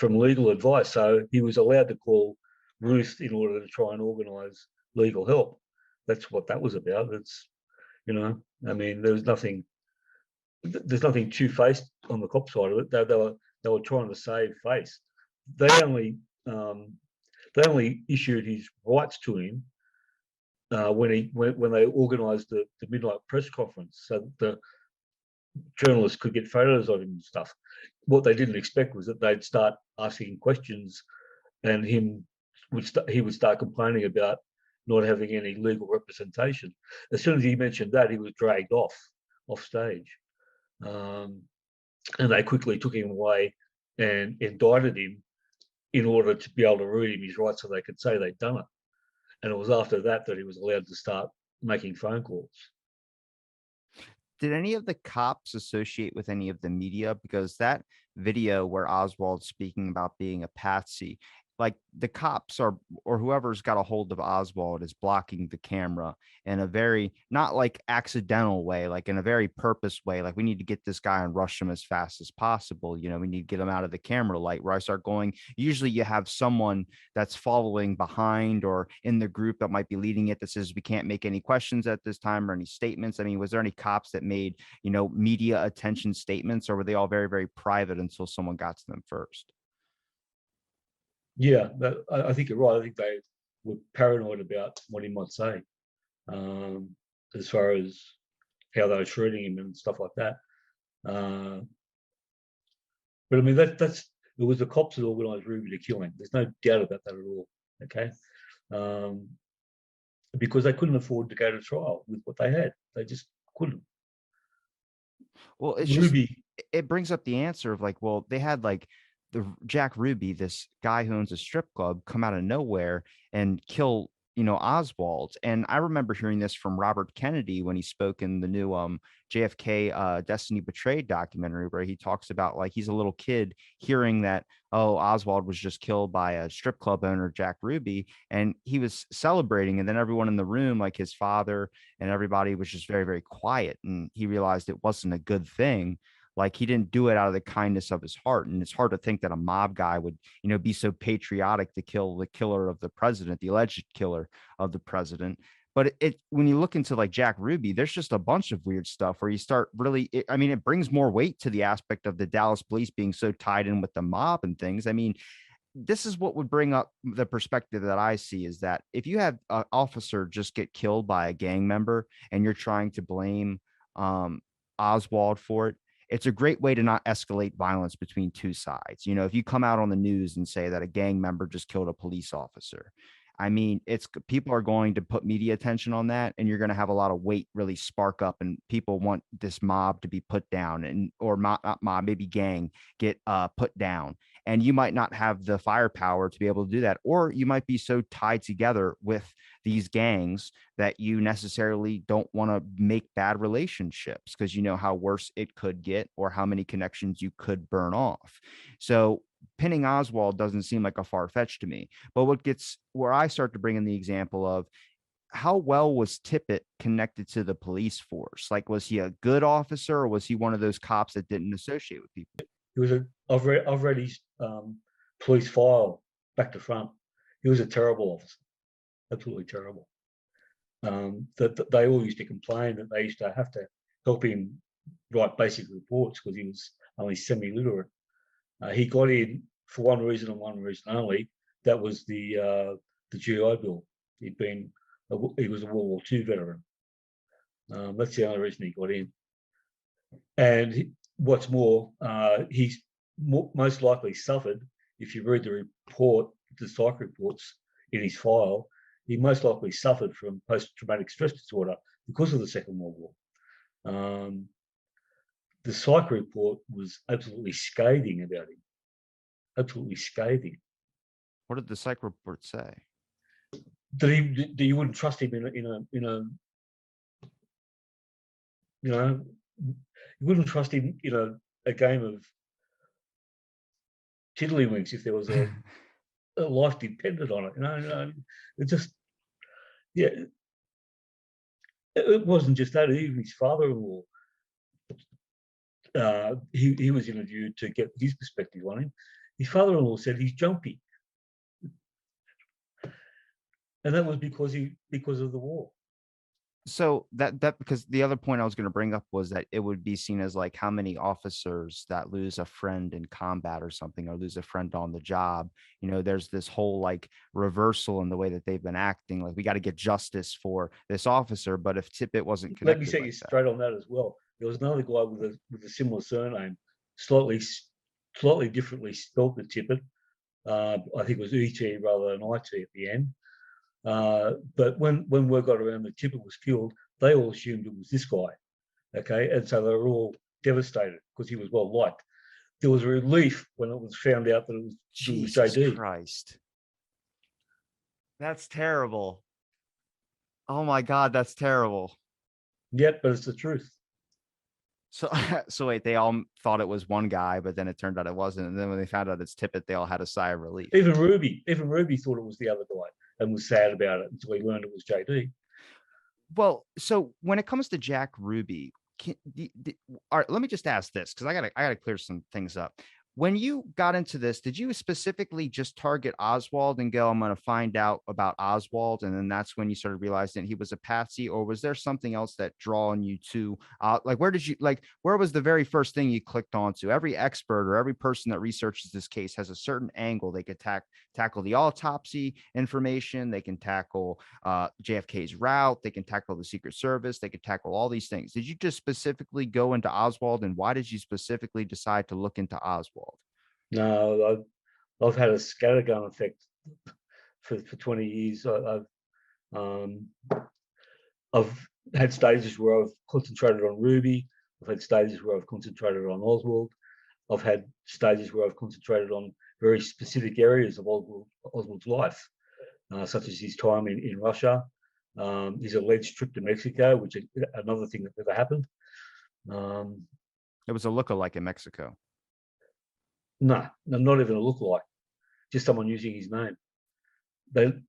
legal advice. So he was allowed to call Ruth in order to try and organise legal help. That's what that was about. I mean, there's nothing two-faced on the cop side of it. They were trying to save face. They only um, they only issued his rights to him when they organised the midnight press conference, so the journalists could get photos of him and stuff. What they didn't expect was that they'd start asking questions, and he would start complaining about not having any legal representation. As soon as he mentioned that, he was dragged off stage, and they quickly took him away and indicted him in order to be able to read him his rights so they could say they'd done it. And it was after that that he was allowed to start making phone calls. Did any of the cops associate with any of the media? Because that video where Oswald's speaking about being a patsy, like the cops are, or whoever's got a hold of Oswald is blocking the camera in a very, not like accidental way, like in a very purpose way. Like we need to get this guy and rush him as fast as possible. You know, we need to get him out of the camera light. Where I start going, usually you have someone that's following behind or in the group that might be leading it that says we can't make any questions at this time or any statements. I mean, was there any cops that made, you know, media attention statements, or were they all very, very private until someone got to them first? Yeah, I think you're right. I think they were paranoid about what he might say, um, as far as how they were treating him and stuff like that. Uh, but I mean, that's it was the cops that organised Ruby to kill him. There's no doubt about that at all. Okay, um, because they couldn't afford to go to trial with what they had. They just couldn't. Well, it's just, Ruby, it brings up the answer of like, well, they had like the Jack Ruby, this guy who owns a strip club, come out of nowhere and kill, you know, Oswald. And I remember hearing this from Robert Kennedy when he spoke in the new JFK Destiny Betrayed documentary, where he talks about like he's a little kid hearing that, oh, Oswald was just killed by a strip club owner, Jack Ruby, and he was celebrating. And then everyone in the room, like his father and everybody, was just very, very quiet. And he realized it wasn't a good thing. Like he didn't do it out of the kindness of his heart. And it's hard to think that a mob guy would, you know, be so patriotic to kill the killer of the president, the alleged killer of the president. But when you look into like Jack Ruby, there's just a bunch of weird stuff where you start really, I mean, it brings more weight to the aspect of the Dallas police being so tied in with the mob and things. I mean, this is what would bring up the perspective that I see, is that if you have an officer just get killed by a gang member and you're trying to blame um, Oswald for it, it's a great way to not escalate violence between two sides. You know, if you come out on the news and say that a gang member just killed a police officer, I mean, it's people are going to put media attention on that, and you're going to have a lot of weight really spark up, and people want this mob to be put down, and or not mob, maybe gang get put down, and you might not have the firepower to be able to do that, or you might be so tied together with these gangs that you necessarily don't want to make bad relationships because you know how worse it could get or how many connections you could burn off. So pinning Oswald doesn't seem like a far fetch to me. But what gets where I start to bring in the example of how well was Tippit connected to the police force? Like, was he a good officer, or was he one of those cops that didn't associate with people? he was a. I've read his police file back to front. He was a terrible officer, absolutely terrible. That they all used to complain that they used to have to help him write basic reports because he was only semi-literate. He got in for one reason and one reason only. That was the GI Bill. He was a World War II veteran. That's the only reason he got in. And what's more, he's most likely suffered. If you read the report, the psych reports in his file, he most likely suffered from post-traumatic stress disorder because of the Second World War. The psych report was absolutely scathing about him. Absolutely scathing. What did the psych report say? That you wouldn't trust him in a you know, you wouldn't trust him in a game of tiddlywinks if there was a life depended on it. It just, yeah, it wasn't just that. Even his father-in-law, he was interviewed to get his perspective on him. His father-in-law said he's jumpy, and that was because of the war. So that because the other point I was going to bring up was that it would be seen as like how many officers that lose a friend in combat or something, or lose a friend on the job. You know, there's this whole like reversal in the way that they've been acting. Like we got to get justice for this officer, but if Tippit wasn't Let me connected set you like that. straight on that as well. There was another guy with a similar surname, slightly differently spelled the Tippit. I think it was ET rather than IT at the end. But when word got around that Tippit was killed, they all assumed it was this guy. Okay, and so they were all devastated because he was well liked. There was a relief when it was found out that it was Jesus JD. Christ. That's terrible. Oh my God, that's terrible. Yet, but it's the truth. So, so wait, they all thought it was one guy, but then it turned out it wasn't. And then when they found out it's Tippit, they all had a sigh of relief. Even Ruby thought it was the other guy and was sad about it until he learned it was JD. Well, so when it comes to Jack Ruby, all right, let me just ask this because I gotta clear some things up. When you got into this, did you specifically just target Oswald and go, I'm going to find out about Oswald? And then that's when you started realizing he was a patsy, or was there something else that drawn you to, like, where was the very first thing you clicked onto? Every expert or every person that researches this case has a certain angle. They could tackle the autopsy information. They can tackle JFK's route. They can tackle the Secret Service. They could tackle all these things. Did you just specifically go into Oswald, and why did you specifically decide to look into Oswald? No, I've had a scattergun effect for 20 years. Um, I've had stages where I've concentrated on Ruby. I've had stages where I've concentrated on Oswald. I've had stages where I've concentrated on very specific areas of Oswald's life, such as his time in Russia, his alleged trip to Mexico, which is another thing that never happened. It was a lookalike in Mexico. No, not even a lookalike, just someone using his name. The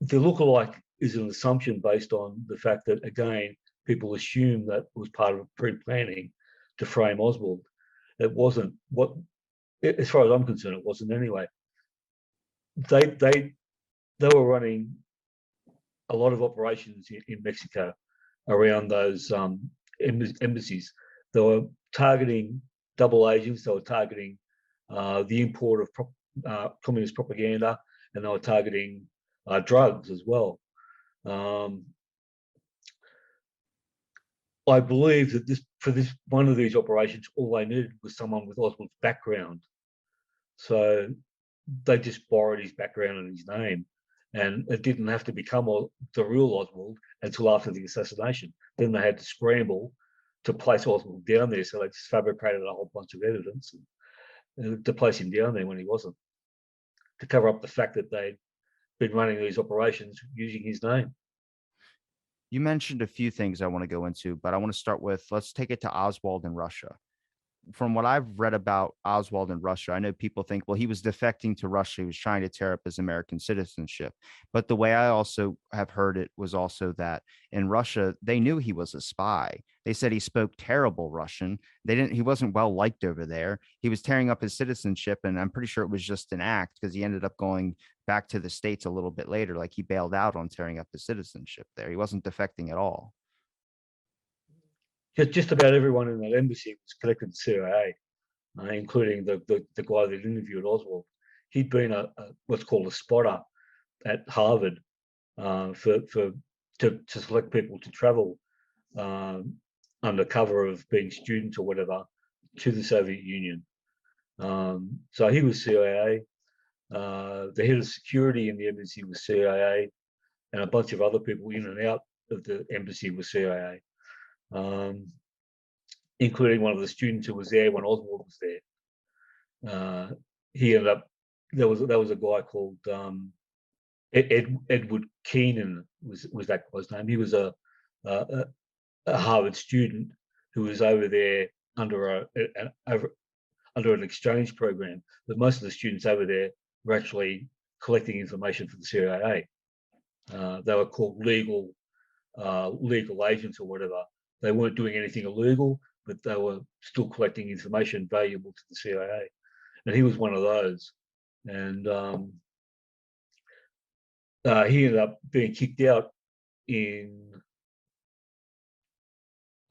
lookalike is an assumption based on the fact that, again, people assume that it was part of pre-planning to frame Oswald. It wasn't. What, as far as I'm concerned, it wasn't anyway. They were running a lot of operations in Mexico around those embassies. They were targeting double agents. They were targeting the import of communist propaganda, and they were targeting drugs as well. I believe that for this one of these operations, all they needed was someone with Oswald's background. So they just borrowed his background and his name, and it didn't have to become the real Oswald until after the assassination. Then they had to scramble to place Oswald down there, so they just fabricated a whole bunch of evidence to place him down there when he wasn't, to cover up the fact that they'd been running these operations using his name. You mentioned a few things I want to go into, but I want to start with, let's take it to Oswald in Russia. From what I've read about Oswald in Russia, I know people think, well, he was defecting to Russia. He was trying to tear up his American citizenship. But the way I also have heard it was also that in Russia, they knew he was a spy. They said he spoke terrible Russian. He wasn't well liked over there. He was tearing up his citizenship. And I'm pretty sure it was just an act because he ended up going back to the States a little bit later. Like he bailed out on tearing up his citizenship there. He wasn't defecting at all. Just about everyone in that embassy was connected to CIA, including the guy that interviewed Oswald. He'd been what's called a spotter at Harvard to select people to travel under cover of being students or whatever to the Soviet Union. So he was CIA. The head of security in the embassy was CIA, and a bunch of other people in and out of the embassy was CIA. Including one of the students who was there when Oswald was there. He ended up, there was a guy called Edward Keenan was that guy's name. He was a Harvard student who was over there under an exchange program. But most of the students over there were actually collecting information for the CIA. They were called legal agents or whatever. They weren't doing anything illegal, but they were still collecting information valuable to the CIA. And he was one of those. And he ended up being kicked out in,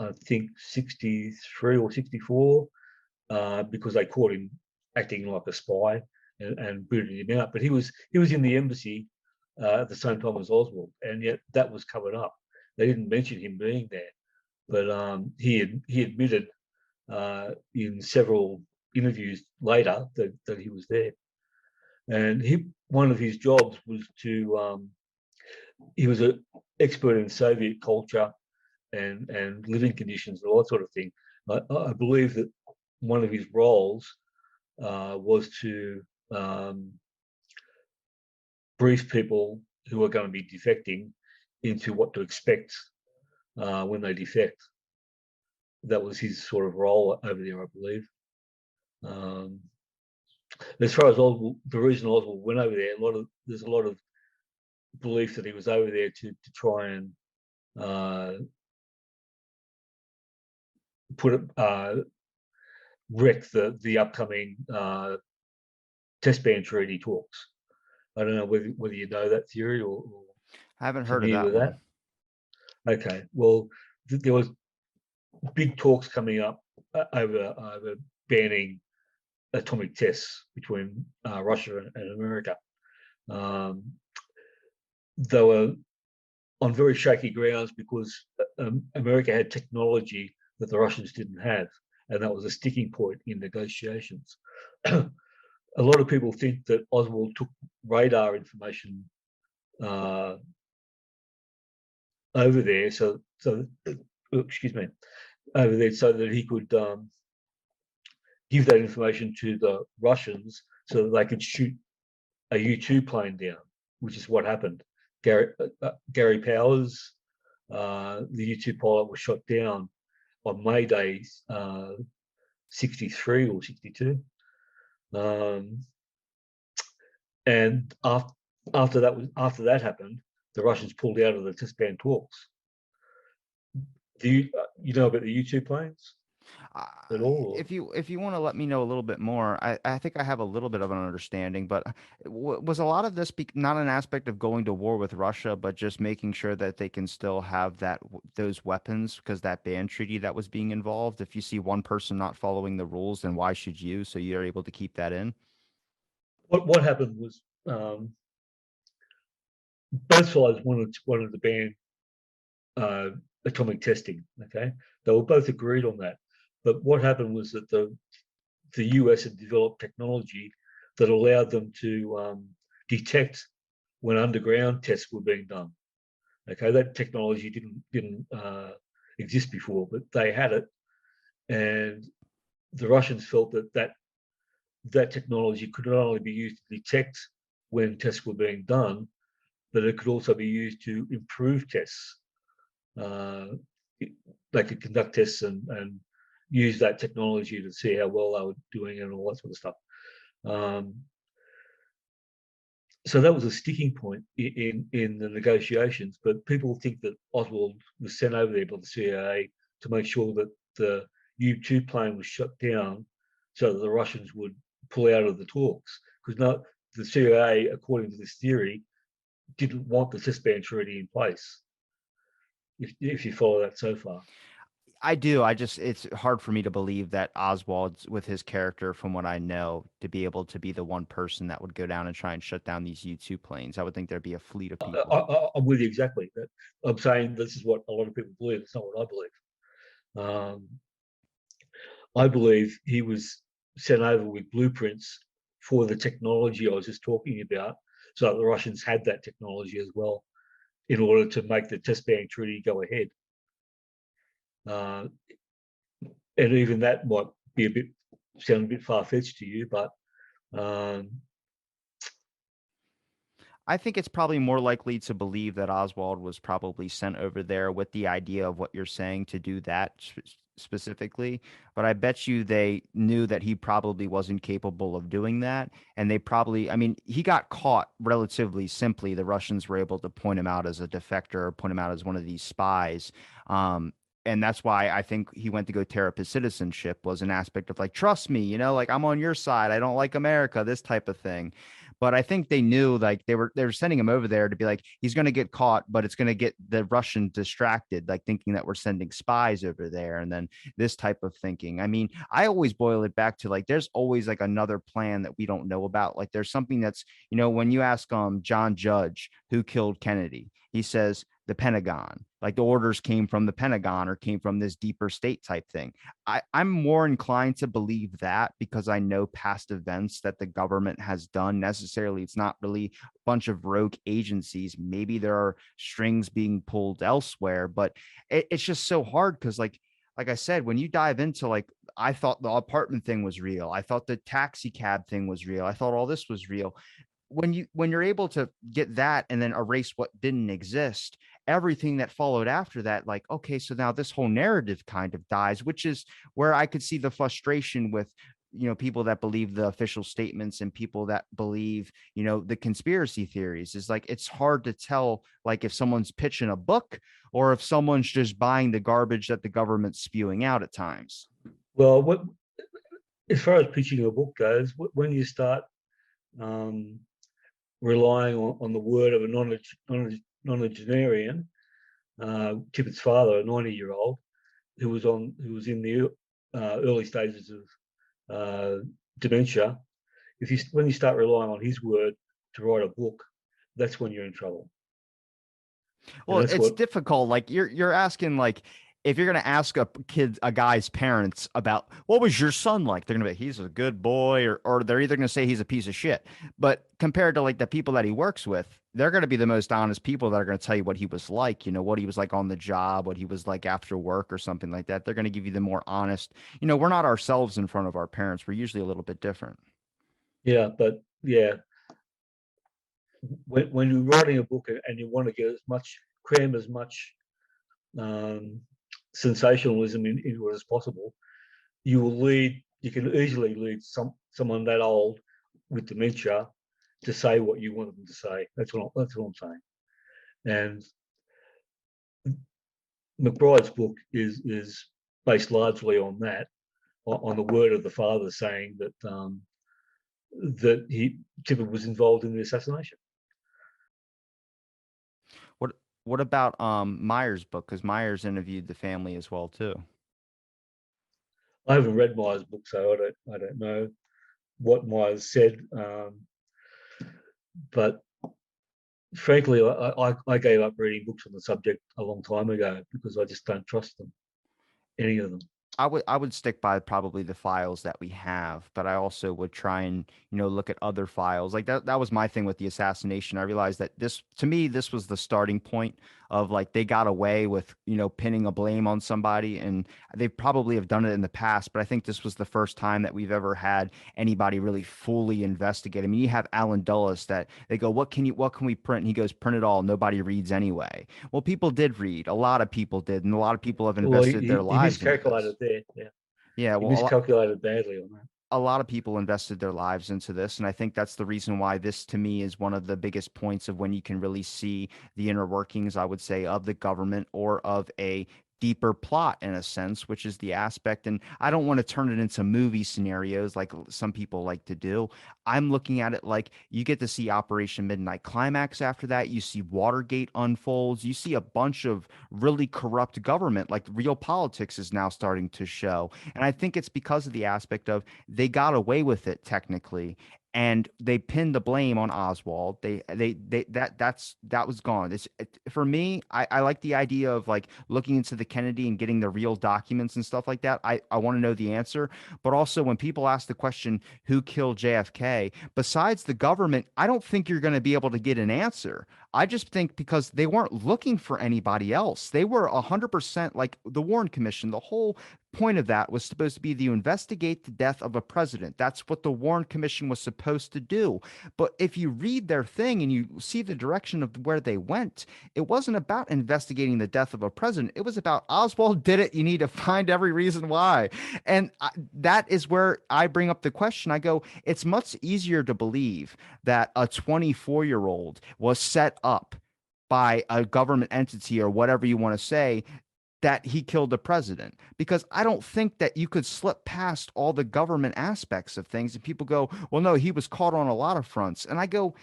I think, 63 or 64, because they caught him acting like a spy and booted him out. But he was in the embassy at the same time as Oswald, and yet that was covered up. They didn't mention him being there. But he admitted in several interviews later that he was there. And one of his jobs was he was an expert in Soviet culture and living conditions and all that sort of thing. I believe that one of his roles was to brief people who are going to be defecting into what to expect when they defect. that was his sort of role over there, I believe. As far as Oswald, the reason Oswald went over there, there's a lot of belief that he was over there to try and wreck the upcoming test ban treaty talks. I don't know whether you know that theory or I haven't heard of familiar that with one. that. Okay, well, there was big talks coming up over banning atomic tests between Russia and America. They were on very shaky grounds because America had technology that the Russians didn't have, and that was a sticking point in negotiations. A lot of people think that Oswald took radar information over there, so excuse me, over there, so that he could give that information to the Russians so that they could shoot a U-2 plane down, which is what happened. Gary Powers, the U-2 pilot, was shot down on May Day 63 or 62. And after that happened, the Russians pulled out of the test ban talks. Do you know about the U-2 planes at all? If you want to let me know a little bit more, I think I have a little bit of an understanding, but was a lot of this not an aspect of going to war with Russia, but just making sure that they can still have those weapons because that ban treaty that was being involved? If you see one person not following the rules, then why should you? So you're able to keep that in? What happened was both sides wanted to ban atomic testing. Okay, they were both agreed on that. But what happened was that the US had developed technology that allowed them to detect when underground tests were being done. Okay, that technology didn't exist before, but they had it, and the Russians felt that technology could not only be used to detect when tests were being done, but it could also be used to improve tests. They could conduct tests and use that technology to see how well they were doing and all that sort of stuff. So that was a sticking point in the negotiations. But people think that Oswald was sent over there by the CIA to make sure that the U-2 plane was shut down so that the Russians would pull out of the talks. Because the CIA, according to this theory, didn't want the test ban treaty in place. If you follow that so far. I do. It's hard for me to believe that Oswald, with his character, from what I know, to be able to be the one person that would go down and try and shut down these U-2 planes. I would think there'd be a fleet of people. I'm with you exactly. I'm saying this is what a lot of people believe. It's not what I believe. I believe he was sent over with blueprints for the technology I was just talking about, so that the Russians had that technology as well in order to make the test ban treaty go ahead. And even that might be sound a bit far-fetched to you, but I think it's probably more likely to believe that Oswald was probably sent over there with the idea of what you're saying to do that specifically. But I bet you they knew that he probably wasn't capable of doing that. And they probably, I mean, he got caught relatively simply. The Russians were able to point him out as a defector or point him out as one of these spies. And that's why I think he went to go tear up his citizenship, was an aspect of like, trust me, like I'm on your side. I don't like America, this type of thing. But I think they knew, like they were sending him over there to be like, he's going to get caught, but it's going to get the Russian distracted, like thinking that we're sending spies over there. And then this type of thinking. I mean, I always boil it back to like, there's always like another plan that we don't know about. Like there's something that's, when you ask John Judge who killed Kennedy, he says the Pentagon, like the orders came from the Pentagon or came from this deeper state type thing. I'm more inclined to believe that because I know past events that the government has done. Necessarily, it's not really a bunch of rogue agencies. Maybe there are strings being pulled elsewhere, but it's just so hard because like I said, when you dive into like, I thought the apartment thing was real. I thought the taxi cab thing was real. I thought all this was real. When you're able to get that and then erase what didn't exist, everything that followed after that, like, okay, so now this whole narrative kind of dies, which is where I could see the frustration with, people that believe the official statements and people that believe, the conspiracy theories. Is like, it's hard to tell, like, if someone's pitching a book or if someone's just buying the garbage that the government's spewing out at times. Well, as far as pitching a book goes, when you start um, relying on the word of a nonagenarian, Tippit's father, a 90-year-old, who was in the early stages of dementia. When you start relying on his word to write a book, that's when you're in trouble. And Well, that's it's what. difficult. Like, you're asking, like, if you're gonna ask a guy's parents about what was your son like, they're gonna be, he's a good boy, or they're either gonna say he's a piece of shit. But compared to like the people that he works with, they're gonna be the most honest people that are gonna tell you what he was like, what he was like on the job, what he was like after work or something like that. They're gonna give you the more honest. We're not ourselves in front of our parents. We're usually a little bit different. Yeah, but yeah, when you're writing a book and you want to get cram as much um, sensationalism into it as possible, you can easily lead someone that old with dementia to say what you want them to say. That's what I'm saying. And McBride's book is based largely on that, on the word of the father saying that Tippit was involved in the assassination. What what about Myers' book? Because Myers interviewed the family as well too. I haven't read Myers' book, so I don't know what Myers said. But frankly, I gave up reading books on the subject a long time ago because I just don't trust them, any of them. I would stick by probably the files that we have, but I also would try and, look at other files. Like that was my thing with the assassination. I realized that this, to me, this was the starting point of, like, they got away with, pinning a blame on somebody, and they probably have done it in the past, but I think this was the first time that we've ever had anybody really fully investigate. I mean, you have Alan Dulles that they go, what can we print? And he goes, print it all. Nobody reads anyway. Well, people did read. A lot of people did, and a lot of people have Well, invested their he lives into miscalculated this. there. Yeah, Yeah, he well, miscalculated badly on that. a lot of people invested their lives into this, and I think that's the reason why this, to me, is one of the biggest points of when you can really see the inner workings, I would say, of the government or of a deeper plot, in a sense, which is the aspect. And I don't want to turn it into movie scenarios like some people like to do. I'm looking at it like you get to see Operation Midnight Climax. After that, you see Watergate unfolds, you see a bunch of really corrupt government, like real politics is now starting to show. And I think it's because of the aspect of they got away with it technically, and they pinned the blame on Oswald. That was gone. For me, I like the idea of, like, looking into the Kennedy and getting the real documents and stuff like that. I want to know the answer. But also, when people ask the question, who killed JFK, besides the government, I don't think you're going to be able to get an answer. I just think because they weren't looking for anybody else. They were 100% like the Warren Commission. The whole point of that was supposed to be to investigate the death of a president. That's what the Warren Commission was supposed to do. But if you read their thing and you see the direction of where they went, it wasn't about investigating the death of a president. It was about Oswald did it. You need to find every reason why. And that is where I bring up the question. I go, it's much easier to believe that a 24-year-old was set up by a government entity or whatever you want to say, that he killed the president, because I don't think that you could slip past all the government aspects of things. And people go, well, no, he was caught on a lot of fronts. And I go,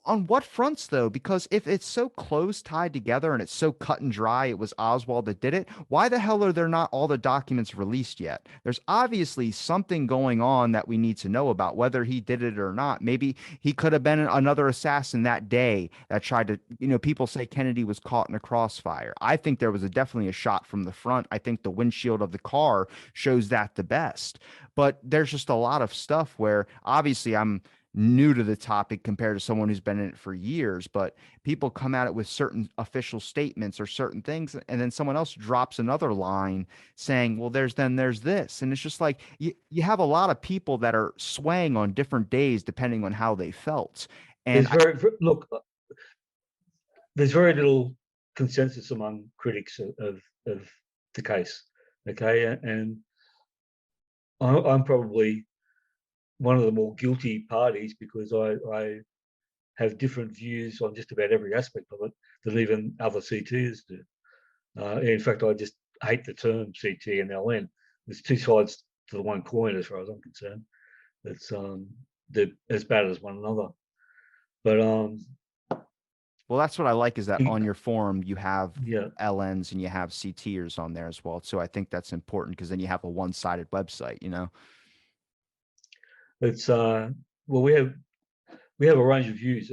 on what fronts though? Because if it's so close tied together and it's so cut and dry, it was Oswald that did it. Why the hell are there not all the documents released yet? There's obviously something going on that we need to know about, whether he did it or not. Maybe he could have been another assassin that day that tried to, people say Kennedy was caught in a crossfire. I think there was definitely a shot from the front. I think the windshield of the car shows that the best. But there's just a lot of stuff where obviously I'm new to the topic compared to someone who's been in it for years, but people come at it with certain official statements or certain things, and then someone else drops another line saying, well, there's this. And it's just like you have a lot of people that are swaying on different days depending on how they felt. And There's very look. There's very little consensus among critics of the case. Okay, and I'm probably one of the more guilty parties because I have different views on just about every aspect of it than even other CTs do. In fact, I just hate the term CT and LN. There's two sides to the one coin, as far as I'm concerned. It's they're as bad as one another. But well, that's what I like is that on your forum you have yeah, LNs and you have CTers on there as well. So I think that's important because then you have a one-sided website, you know. it's well, we have a range of views.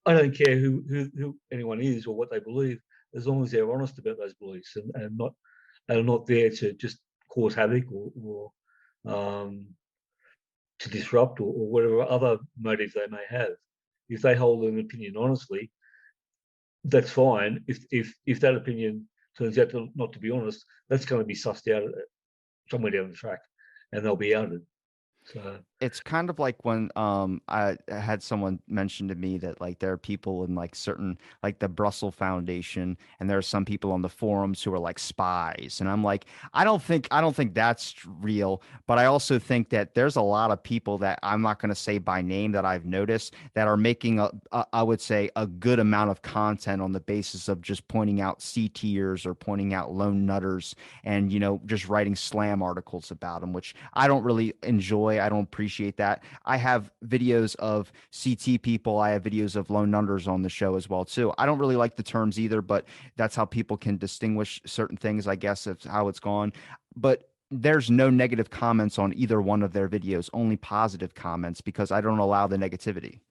I don't care who anyone is or what they believe, as long as they're honest about those beliefs and not there to just cause havoc or to disrupt or whatever other motive they may have. If they hold an opinion honestly, that's fine. If that opinion turns out not to be honest, that's going to be sussed out somewhere down the track, and they'll be outed. So It's kind of like when I had someone mention to me that like there are people in like certain like the Brussels Foundation and there are some people on the forums who are like spies, and I'm like I don't think that's real, but I also think that there's a lot of people that I'm not going to say by name that I've noticed that are making I would say a good amount of content on the basis of just pointing out C tiers or pointing out lone nutters and you know just writing slam articles about them, which I don't really enjoy. I don't appreciate that. I have videos of CT people. I have videos of lone nutters on the show as well too. I don't really like the terms either, but that's how people can distinguish certain things, I guess, of how it's gone. But there's no negative comments on either one of their videos, only positive comments because I don't allow the negativity.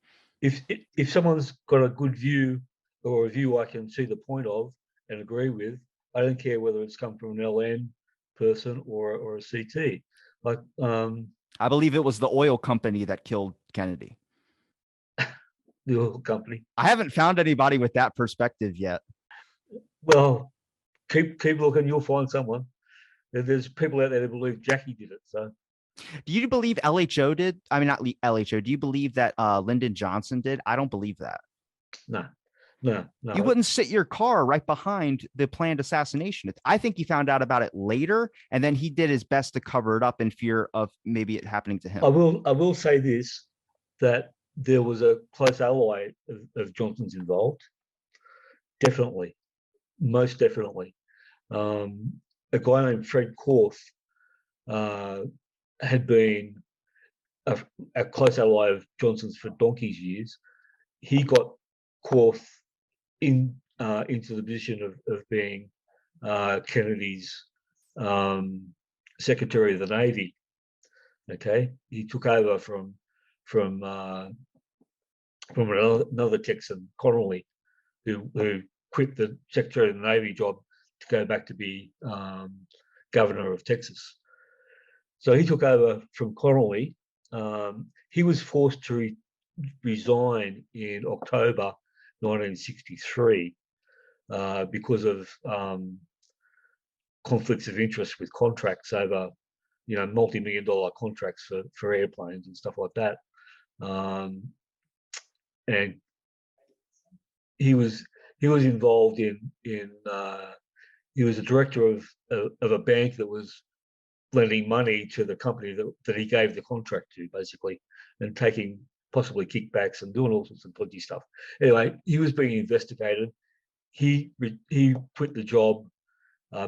if someone's got a good view or a view I can see the point of and agree with, I don't care whether it's come from an LN person or a CT. Like I believe it was the oil company that killed Kennedy. the oil company. I haven't found anybody with that perspective yet. Well, keep looking, you'll find someone. There's people out there that believe Jackie did it. So Do you believe LHO did? I mean, not LHO. Do you believe that Lyndon Johnson did? I don't believe that. no. You wouldn't sit your car right behind the planned assassination. I think he found out about it later, and then he did his best to cover it up in fear of maybe it happening to him. I will say this, that there was a close ally of Johnson's involved. Definitely, most definitely. A guy named Fred Korth had been a close ally of Johnson's for donkey's years. He got Korth into the position of being Kennedy's Secretary of the Navy. Okay, he took over from another Texan, Connolly, who quit the Secretary of the Navy job to go back to be governor of Texas. So he took over from Connolly. He was forced to resign in October 1963 because of conflicts of interest with contracts over, multi-million-dollar contracts for airplanes and stuff like that. And he was involved in he was a director of a bank that was lending money to the company that he gave the contract to, basically, and taking possibly kickbacks and doing all sorts of dodgy stuff. Anyway, he was being investigated. He quit the job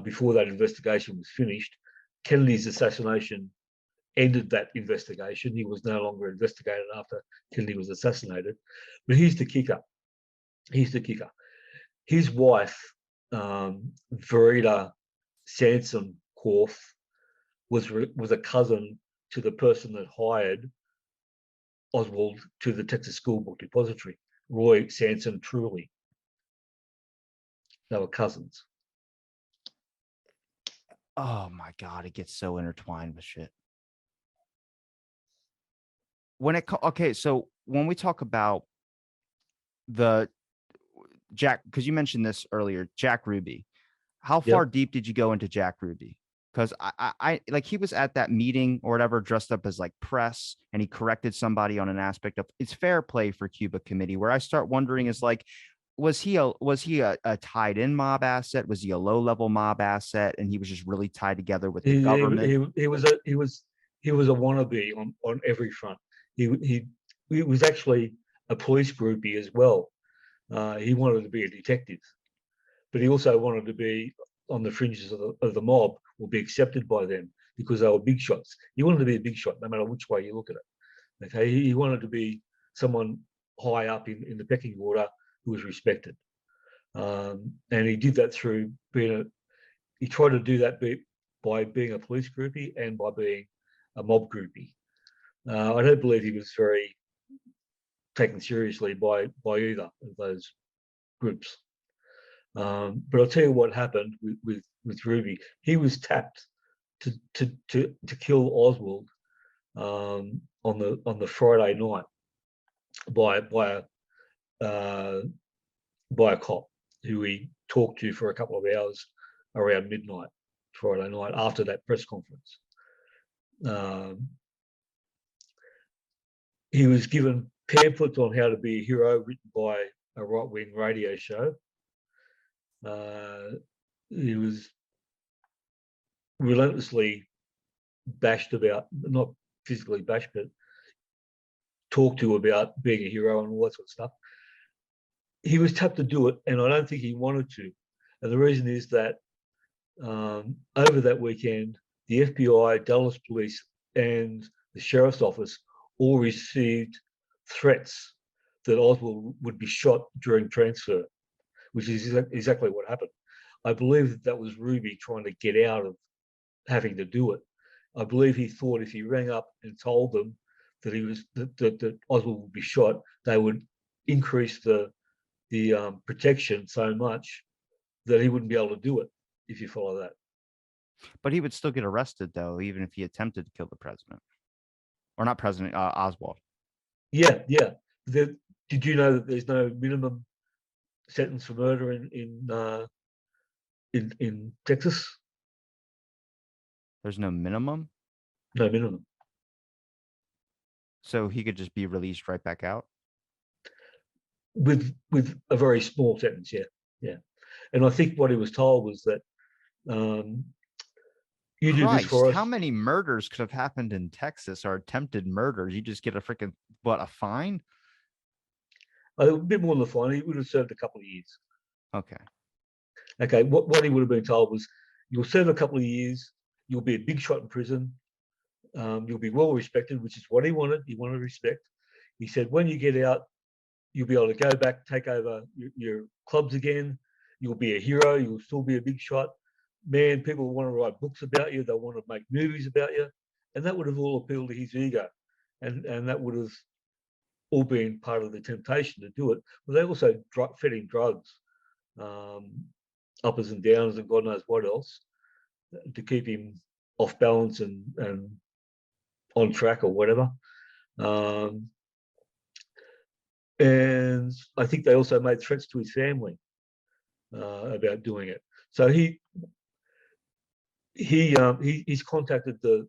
before that investigation was finished. Kennedy's assassination ended that investigation. He was no longer investigated after Kennedy was assassinated. But here's the kicker. His wife, Verita Sansom Korth, was a cousin to the person that hired Oswald to the Texas School Book Depository, Roy Sansom Truly. They were cousins. Oh my God, it gets so intertwined with shit. Okay, so when we talk about the Jack, because you mentioned this earlier, Jack Ruby, how far deep did you go into Jack Ruby? Because I like he was at that meeting or whatever, dressed up as like press, and he corrected somebody on an aspect of it's fair play for Cuba Committee. Where I start wondering is like, was he a tied in mob asset? Was he a low level mob asset, and he was just really tied together with the He, government? he was a wannabe on every front. He was actually a police groupie as well. He wanted to be a detective, but he also wanted to be on the fringes of the mob or be accepted by them because they were big shots. He wanted to be a big shot, no matter which way you look at it. Okay, he wanted to be someone high up in the pecking order who was respected, and he did that through he tried to do that by being a police groupie and by being a mob groupie. I don't believe he was very taken seriously by either of those groups. But I'll tell you what happened with Ruby. He was tapped to kill Oswald on the Friday night by a cop who he talked to for a couple of hours around midnight Friday night after that press conference. He was given pamphlets on how to be a hero written by a right-wing radio show. He was relentlessly bashed about, not physically bashed, but talked to about being a hero and all that sort of stuff. He was tapped to do it, and I don't think he wanted to. And the reason is that over that weekend, the FBI, Dallas Police, and the Sheriff's Office all received threats that Oswald would be shot during transfer, which is exactly what happened. I believe that was Ruby trying to get out of having to do it. I believe he thought if he rang up and told them that that Oswald would be shot, they would increase the protection so much that he wouldn't be able to do it, if you follow that. But he would still get arrested, though, even if he attempted to kill the president. Or not president, Oswald. Yeah. Did you know that there's no minimum sentence for murder in Texas? There's no minimum? No minimum. So he could just be released right back out? With a very small sentence, yeah. And I think what he was told was that you do this for us. How many murders could have happened in Texas or attempted murders? You just get a freaking, a fine? A bit more than the fine. He would have served a couple of years. Okay. What he would have been told was, you'll serve a couple of years, you'll be a big shot in prison, you'll be well respected, which is what he wanted. He wanted respect. He said, when you get out, you'll be able to go back, take over your clubs again. You'll be a hero. You'll still be a big shot. Man, people want to write books about you. They want to make movies about you. And that would have all appealed to his ego. And that would have all been part of the temptation to do it. But they also fed him drugs, uppers and downers and God knows what else, to keep him off balance and on track or whatever. And I think they also made threats to his family about doing it. So he's contacted the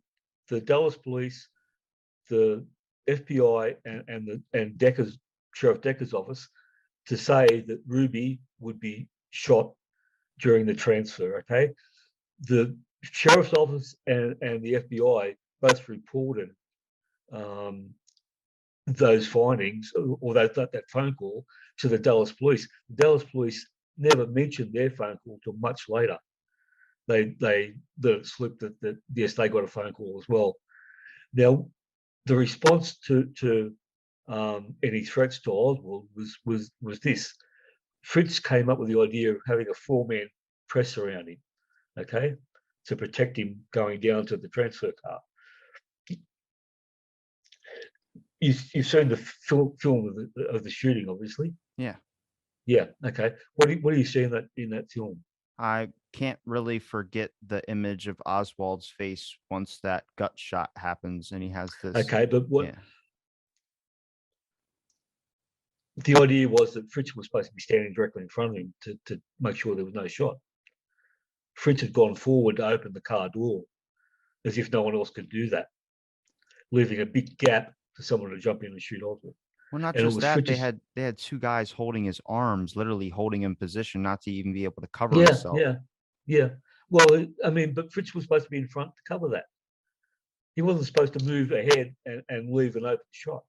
Dallas Police, the FBI, and Sheriff Decker's office to say that Ruby would be shot during the transfer. Okay, the Sheriff's office and the FBI both reported those findings or that phone call to the Dallas Police. The Dallas Police never mentioned their phone call till much later. They let it slip that yes, they got a phone call as well. Now, the response to any threats to Oswald was this. Fritz came up with the idea of having a 4-man press around him, okay, to protect him going down to the transfer car. You've seen the film of the shooting, obviously. Yeah. Okay. What do you see in that film? I can't really forget the image of Oswald's face once that gut shot happens, and he has this. Okay, but what? Yeah. The idea was that Fritz was supposed to be standing directly in front of him to make sure there was no shot. Fritz had gone forward to open the car door, as if no one else could do that, leaving a big gap for someone to jump in and shoot Oswald. Well, not and it just was that, Fritz's. they had two guys holding his arms, literally holding him in position not to even be able to cover Yeah, himself. yeah, yeah. Well, I mean, but Fritz was supposed to be in front to cover that. He wasn't supposed to move ahead and leave an open shot.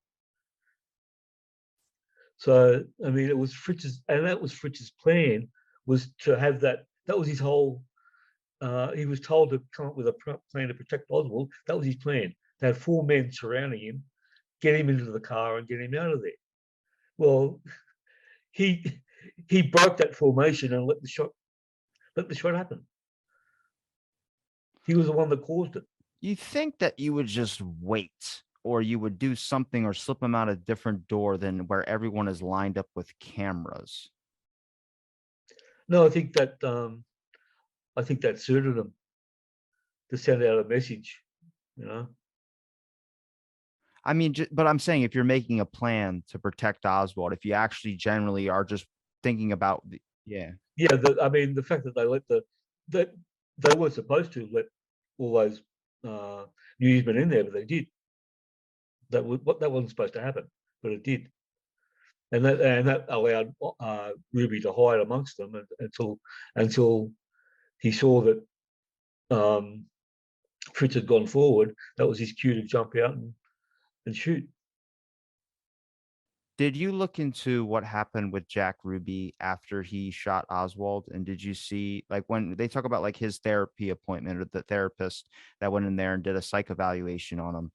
So, I mean, it was Fritz's, and that was Fritz's plan, was to have that. That was his whole. He was told to come up with a plan to protect Oswald. That was his plan. To have four men surrounding him, get him into the car, and get him out of there. Well, he he broke that formation and let the shot happen. He was the one that caused it. You think that you would just wait, or you would do something or slip him out a different door than where everyone is lined up with cameras. No, I think that suited him to send out a message. You know. I mean, but I'm saying if you're making a plan to protect Oswald, if you actually generally are just thinking about yeah. Yeah, I mean, the fact that that they weren't supposed to let all those uh, newsmen in there, but they did. That wasn't supposed to happen, but it did, and that allowed Ruby to hide amongst them until he saw that um, Fritz had gone forward. That was his cue to jump out and shoot. Did you look into what happened with Jack Ruby after he shot Oswald? And did you see, like, when they talk about like his therapy appointment or the therapist that went in there and did a psych evaluation on him?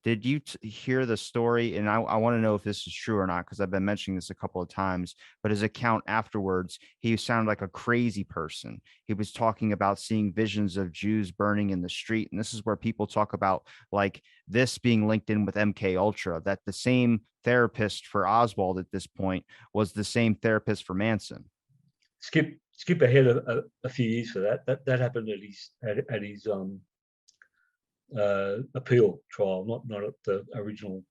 Did you hear the story? And I want to know if this is true or not, because I've been mentioning this a couple of times. But his account afterwards, he sounded like a crazy person. He was talking about seeing visions of Jews burning in the street. And this is where people talk about like this being linked in with MK Ultra, that the same therapist for Oswald at this point was the same therapist for Manson. Skip ahead a few years for that. That happened at his appeal trial, not at the original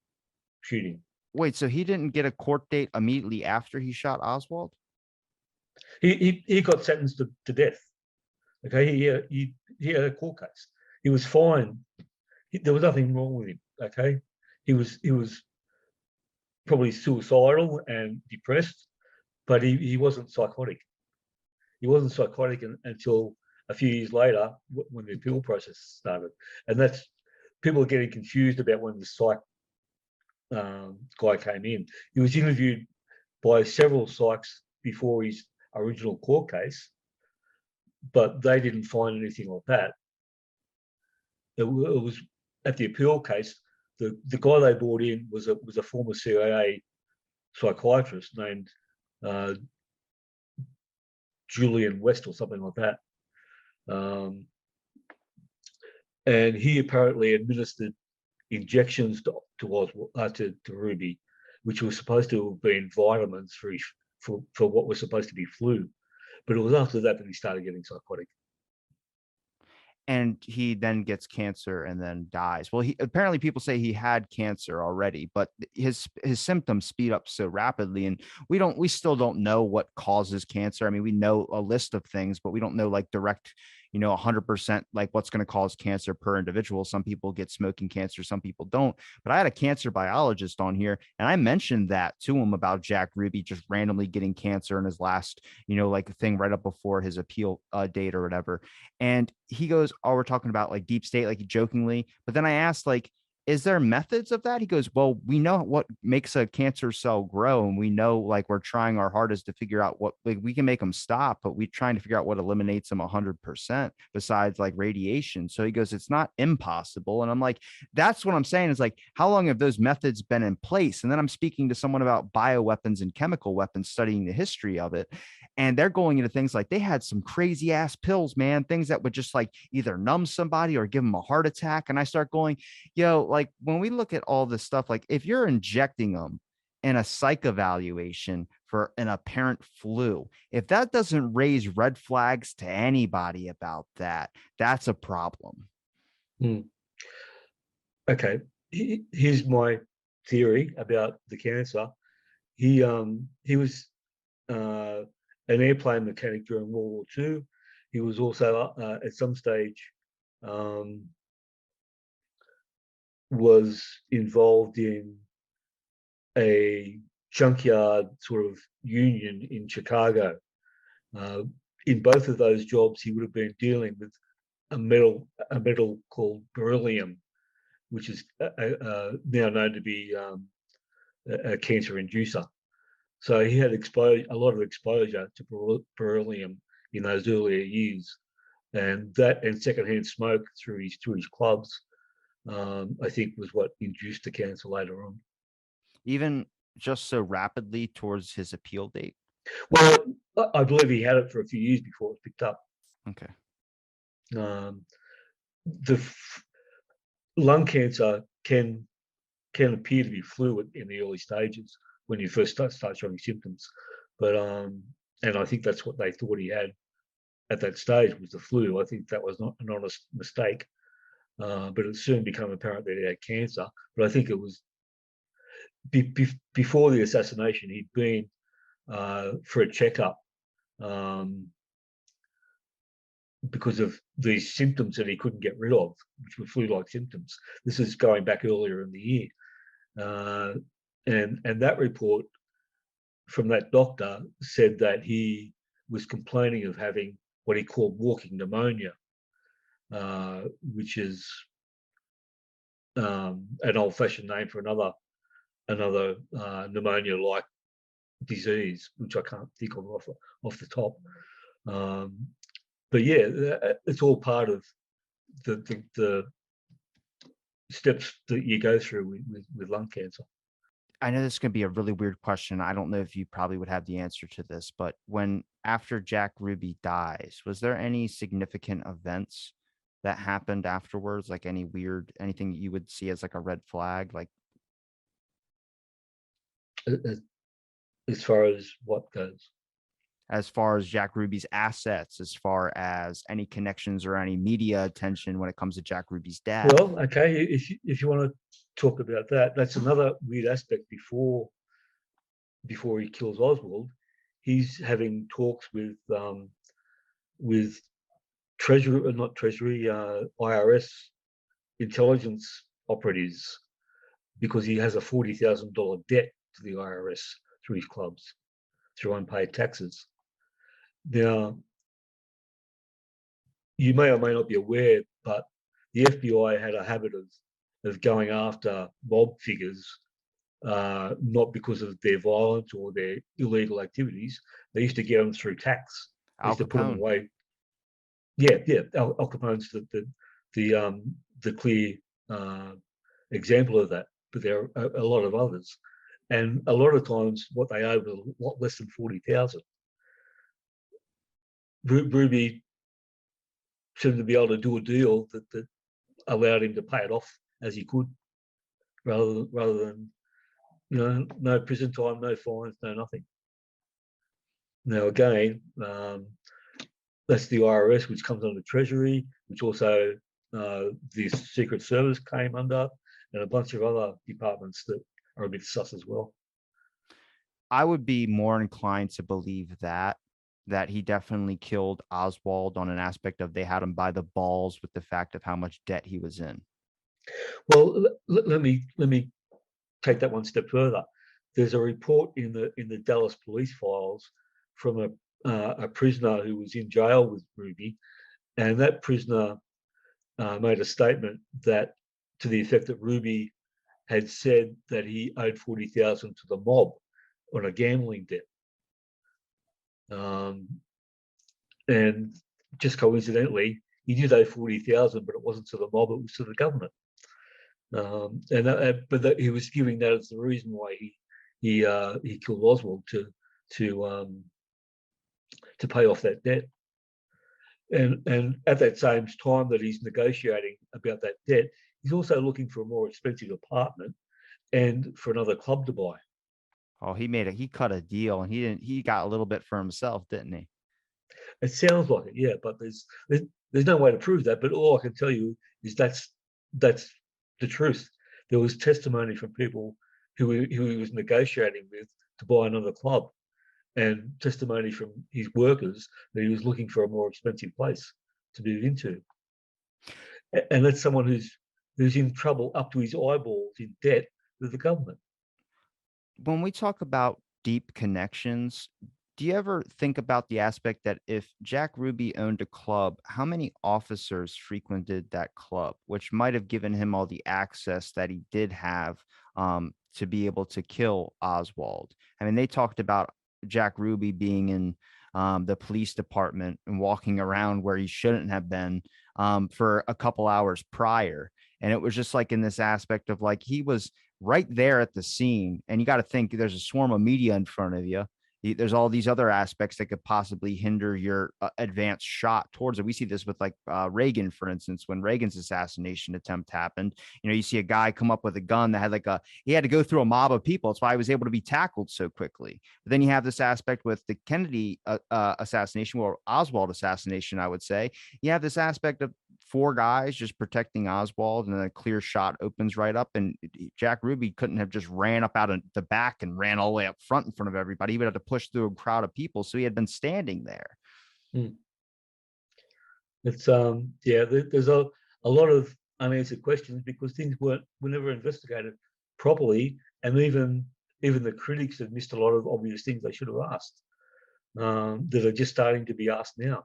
shooting. Wait, so he didn't get a court date immediately after he shot Oswald? He got sentenced to death. Okay, he had a court case. He was fine. There was nothing wrong with him. Okay, he was probably suicidal and depressed, but he wasn't psychotic. He wasn't psychotic until a few years later when the appeal process started, and that's people are getting confused about when the psych guy came in. He was interviewed by several psychs before his original court case, but they didn't find anything like that. It was at the appeal case. The guy they brought in was a former CIA psychiatrist named uh, Julian West or something like that, and he apparently administered injections to Ruby, which was supposed to have been vitamins for what was supposed to be flu. But it was after that he started getting psychotic. And he then gets cancer and then dies. Well, he apparently people say he had cancer already, but his symptoms speed up so rapidly, and we still don't know what causes cancer. I mean, we know a list of things, but we don't know like direct, 100% like what's going to cause cancer per individual. Some people get smoking cancer, some people don't. But I had a cancer biologist on here, and I mentioned that to him about Jack Ruby just randomly getting cancer in his last, like thing right up before his appeal date or whatever. And he goes, "Oh, we're talking about like deep state," like jokingly. But then I asked, like, is there methods of that? He goes, "Well, we know what makes a cancer cell grow, and we know like we're trying our hardest to figure out what like we can make them stop, but we're trying to figure out what eliminates them 100% besides like radiation." So he goes, "It's not impossible." And I'm like, that's what I'm saying is like, how long have those methods been in place? And then I'm speaking to someone about bioweapons and chemical weapons, studying the history of it. And they're going into things like they had some crazy ass pills, man, things that would just like either numb somebody or give them a heart attack. And I start going, like when we look at all this stuff, like if you're injecting them in a psych evaluation for an apparent flu, if that doesn't raise red flags to anybody about that, that's a problem. Hmm. Okay, here's my theory about the cancer. He was uh, an airplane mechanic during World War II. He was also at some stage um, was involved in a junkyard sort of union in Chicago. In both of those jobs, he would have been dealing with a metal called beryllium, which is now known to be a cancer inducer. So he had a lot of exposure to beryllium in those earlier years, and that and secondhand smoke through his clubs, I think, was what induced the cancer later on. Even just so rapidly towards his appeal date? Well, I believe he had it for a few years before it was picked up. Okay. The lung cancer can appear to be fluid in the early stages when you first start showing symptoms, but and I think that's what they thought he had at that stage, was the flu. I think that was not an honest mistake, but it soon became apparent that he had cancer. But I think it was before the assassination, he'd been for a checkup because of these symptoms that he couldn't get rid of, which were flu-like symptoms. This is going back earlier in the year. And that report from that doctor said that he was complaining of having what he called walking pneumonia, which is an old-fashioned name for another pneumonia-like disease, which I can't think of off the top. But yeah, it's all part of the steps that you go through with lung cancer. I know this is going to be a really weird question. I don't know if you probably would have the answer to this, but after Jack Ruby dies, was there any significant events that happened afterwards? Like anything you would see as like a red flag? Like, as far as what goes? As far as Jack Ruby's assets, as far as any connections or any media attention when it comes to Jack Ruby's death? Well, okay, if you want to talk about that, that's another weird aspect. Before he kills Oswald, he's having talks with Treasury, not Treasury, IRS intelligence operatives, because he has a $40,000 debt to the IRS through his clubs, through unpaid taxes. Now, you may or may not be aware, but the FBI had a habit of going after mob figures, not because of their violence or their illegal activities. They used to get them through tax. They Al used to put them Capone. away. Yeah. Al Capone's the clear example of that, but there are a lot of others, and a lot of times what they owe was a lot less than 40,000. Ruby seemed to be able to do a deal that allowed him to pay it off as he could, rather than no prison time, no fines, no nothing. Now again, that's the IRS, which comes under Treasury, which also the Secret Service came under, and a bunch of other departments that are a bit sus as well. I would be more inclined to believe that he definitely killed Oswald on an aspect of they had him by the balls with the fact of how much debt he was in. Well, let me take that one step further. There's a report in the Dallas police files from a prisoner who was in jail with Ruby, and that prisoner made a statement that to the effect that Ruby had said that he owed 40,000 to the mob on a gambling debt. And just coincidentally, he did owe 40,000, but it wasn't to the mob; it was to the government. But he was giving that as the reason why he killed Oswald to pay off that debt. And at that same time that he's negotiating about that debt, he's also looking for a more expensive apartment and for another club to buy. Oh, he cut a deal, and he got a little bit for himself, didn't he? It sounds like it, yeah, but there's no way to prove that. But all I can tell you is that's the truth. There was testimony from people who he was negotiating with to buy another club, and testimony from his workers that he was looking for a more expensive place to move into. And that's someone who's in trouble up to his eyeballs in debt with the government. When we talk about deep connections, do you ever think about the aspect that if Jack Ruby owned a club, how many officers frequented that club, which might have given him all the access that he did have to be able to kill Oswald? I mean, they talked about Jack Ruby being in the police department and walking around where he shouldn't have been for a couple hours prior. And it was just like in this aspect of like he was right there at the scene. And you got to think there's a swarm of media in front of you. There's all these other aspects that could possibly hinder your advanced shot towards it. We see this with like Reagan, for instance, when Reagan's assassination attempt happened. You know, you see a guy come up with a gun that had he had to go through a mob of people. That's why he was able to be tackled so quickly. But then you have this aspect with the Kennedy assassination, or Oswald assassination, I would say. You have this aspect of four guys just protecting Oswald, and then a clear shot opens right up. And Jack Ruby couldn't have just ran up out of the back and ran all the way up front in front of everybody. He would have to push through a crowd of people. So he had been standing there. Mm. It's yeah, there's a lot of unanswered questions because things were never investigated properly, and even the critics have missed a lot of obvious things they should have asked that are just starting to be asked now.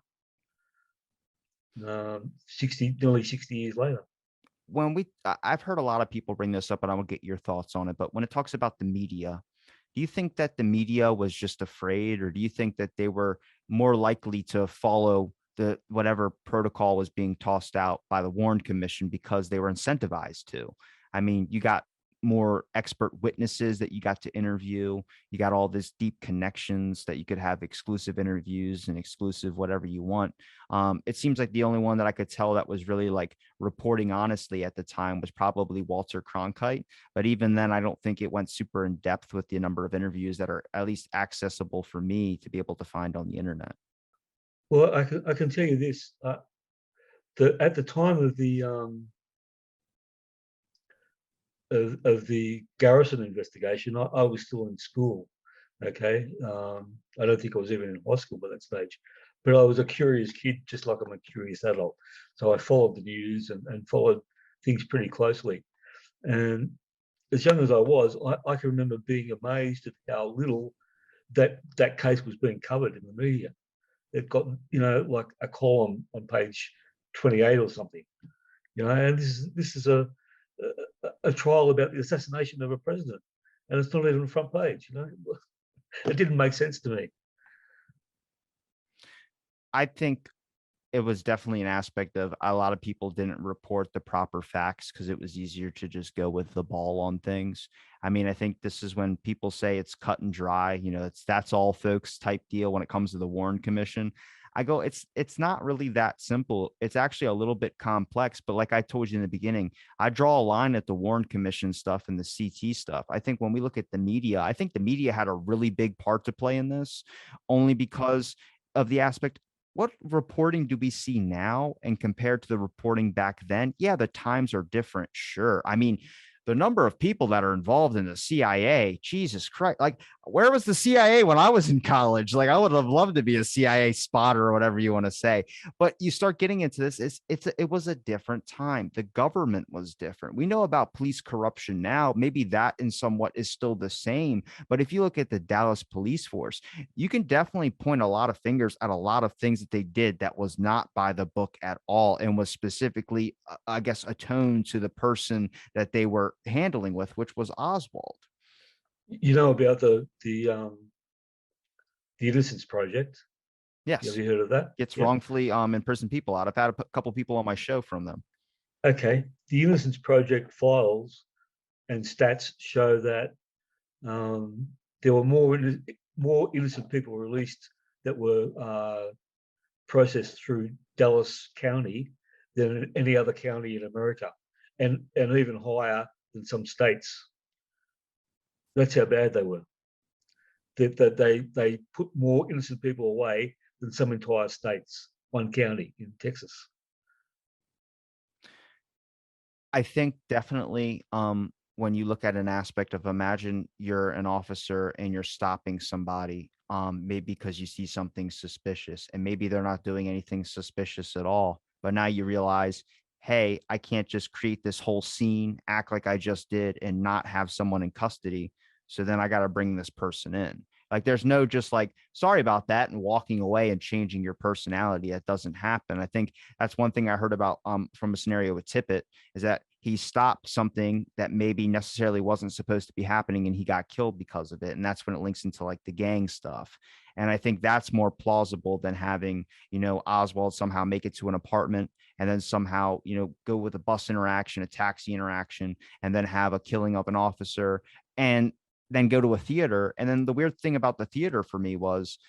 Nearly 60 years later. When I've heard a lot of people bring this up, and I will get your thoughts on it. But when it talks about the media, do you think that the media was just afraid, or do you think that they were more likely to follow the whatever protocol was being tossed out by the Warren Commission because they were incentivized to? I mean, you got more expert witnesses that you got to interview. You got all this deep connections that you could have exclusive interviews and exclusive whatever you want. It seems like the only one that I could tell that was really like reporting honestly at the time was probably Walter Cronkite. But even then, I don't think it went super in depth with the number of interviews that are at least accessible for me to be able to find on the internet. Well, I can tell you this: at the time of the Garrison investigation, I was still in school. Okay, I don't think I was even in high school by that stage, but I was a curious kid, just like I'm a curious adult. So I followed the news and followed things pretty closely. And as young as I was, I can remember being amazed at how little that case was being covered in the media. It got, like a column on page 28 or something, and this is a trial about the assassination of a president, and it's not even front page. It didn't make sense to me. I think it was definitely an aspect of a lot of people didn't report the proper facts because it was easier to just go with the ball on things. I mean, I think this is when people say it's cut and dry, that's all folks type deal when it comes to the Warren Commission. I go, it's not really that simple. It's actually a little bit complex, but like I told you in the beginning, I draw a line at the Warren Commission stuff and the CT stuff. I think when we look at the media, I think the media had a really big part to play in this, only because of the aspect, what reporting do we see now and compared to the reporting back then? Yeah, the times are different. Sure. I mean, the number of people that are involved in the CIA, Jesus Christ. Like, where was the CIA when I was in college? Like, I would have loved to be a CIA spotter or whatever you want to say. But you start getting into this, it was a different time. The government was different. We know about police corruption now. Maybe that in somewhat is still the same. But if you look at the Dallas police force, you can definitely point a lot of fingers at a lot of things that they did that was not by the book at all and was specifically, I guess, attuned to the person that they were handling with, which was Oswald. You know about the Innocence Project? Have Yes, you heard of that? gets Yeah. wrongfully imprisoned people out. I've had a couple people on my show from them. Okay. The Innocence Project files and stats show that there were more innocent people released that were processed through Dallas County than any other county in America, and even higher than some states. That's how bad they were. That they put more innocent people away than some entire states, one county in Texas. I think definitely when you look at an aspect of, imagine you're an officer and you're stopping somebody, maybe because you see something suspicious and maybe they're not doing anything suspicious at all. But now you realize, hey, I can't just create this whole scene, act like I just did, and not have someone in custody. So then I got to bring this person in. Like there's no just like, sorry about that, and walking away and changing your personality. That doesn't happen. I think that's one thing I heard about from a scenario with Tippit, is that he stopped something that maybe necessarily wasn't supposed to be happening and he got killed because of it. And that's when it links into like the gang stuff. And I think that's more plausible than having, Oswald somehow make it to an apartment and then somehow, go with a bus interaction, a taxi interaction, and then have a killing of an officer, and then go to a theater. And then the weird thing about the theater for me was,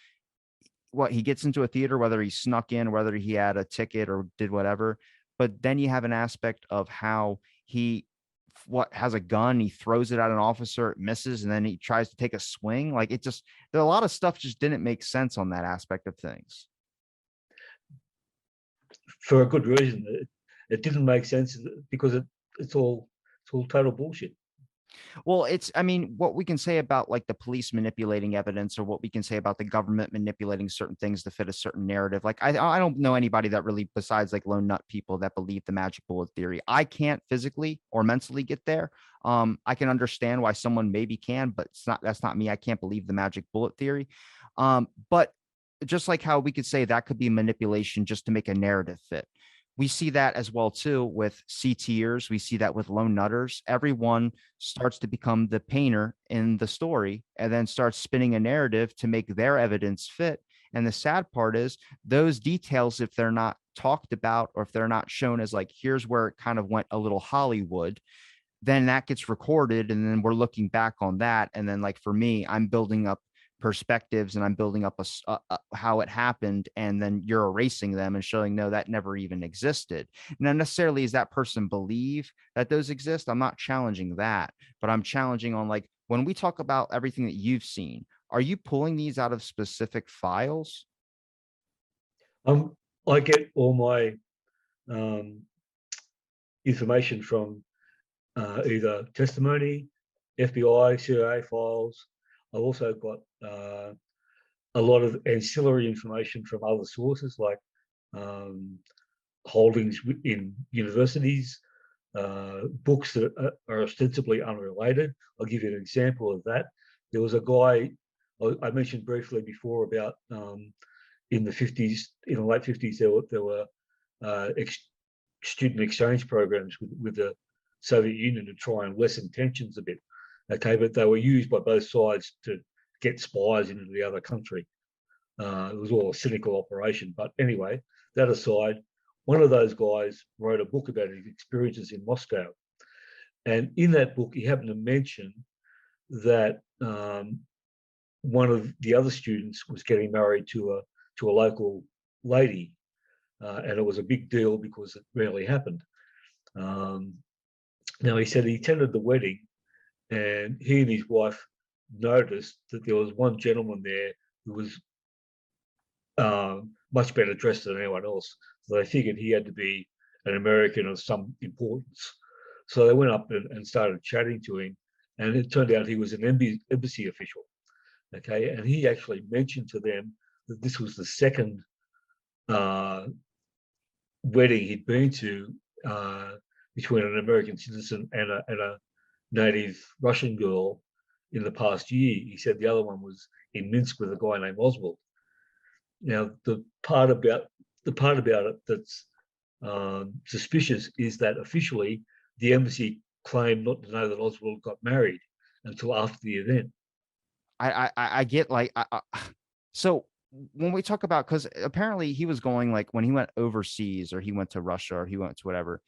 what, he gets into a theater, whether he snuck in, whether he had a ticket or did whatever. But then you have an aspect of how he has a gun, he throws it at an officer, it misses, and then he tries to take a swing. Like, it just, there a lot of stuff just didn't make sense on that aspect of things. For a good reason. It didn't make sense because it's all total bullshit. Well, I mean, what we can say about like the police manipulating evidence, or what we can say about the government manipulating certain things to fit a certain narrative. Like, I don't know anybody that really, besides like lone nut people, that believe the magic bullet theory. I can't physically or mentally get there. I can understand why someone maybe can, but that's not me. I can't believe the magic bullet theory. But just like how we could say that could be manipulation just to make a narrative fit, we see that as well too with CTers. We see that with lone nutters. Everyone starts to become the painter in the story and then starts spinning a narrative to make their evidence fit. And the sad part is, those details, if they're not talked about, or if they're not shown as like, here's where it kind of went a little Hollywood, then that gets recorded. And then we're looking back on that. And then, like, for me, I'm building up perspectives and I'm building up how it happened, and then you're erasing them and showing, no, that never even existed. Not necessarily is that person believe that those exist. I'm not challenging that, but I'm challenging on, like, when we talk about everything that you've seen, are you pulling these out of specific files? I get all my information from either testimony, FBI, CIA files. I've also got a lot of ancillary information from other sources, like holdings in universities, books that are ostensibly unrelated. I'll give you an example of that. There was a guy I mentioned briefly before about in the 50s, in the late 50s, there were student exchange programs with the Soviet Union to try and lessen tensions a bit. Okay, but they were used by both sides to get spies into the other country. It was all a cynical operation. But anyway, that aside, one of those guys wrote a book about his experiences in Moscow. And in that book, he happened to mention that one of the other students was getting married to a local lady. And it was a big deal because it rarely happened. Now, he said he attended the wedding, and he and his wife noticed that there was one gentleman there who was much better dressed than anyone else. So they figured he had to be an American of some importance. So they went up and started chatting to him, and it turned out he was an embassy official. Okay, and he actually mentioned to them that this was the second wedding he'd been to between an American citizen and a native Russian girl in the past year. He said the other one was in Minsk with a guy named Oswald. Now, the part about it that's suspicious is that officially the embassy claimed not to know that Oswald got married until after the event. I get, like, so when we talk about, because apparently he was going, like, when he went overseas, or he went to Russia, or he went to whatever,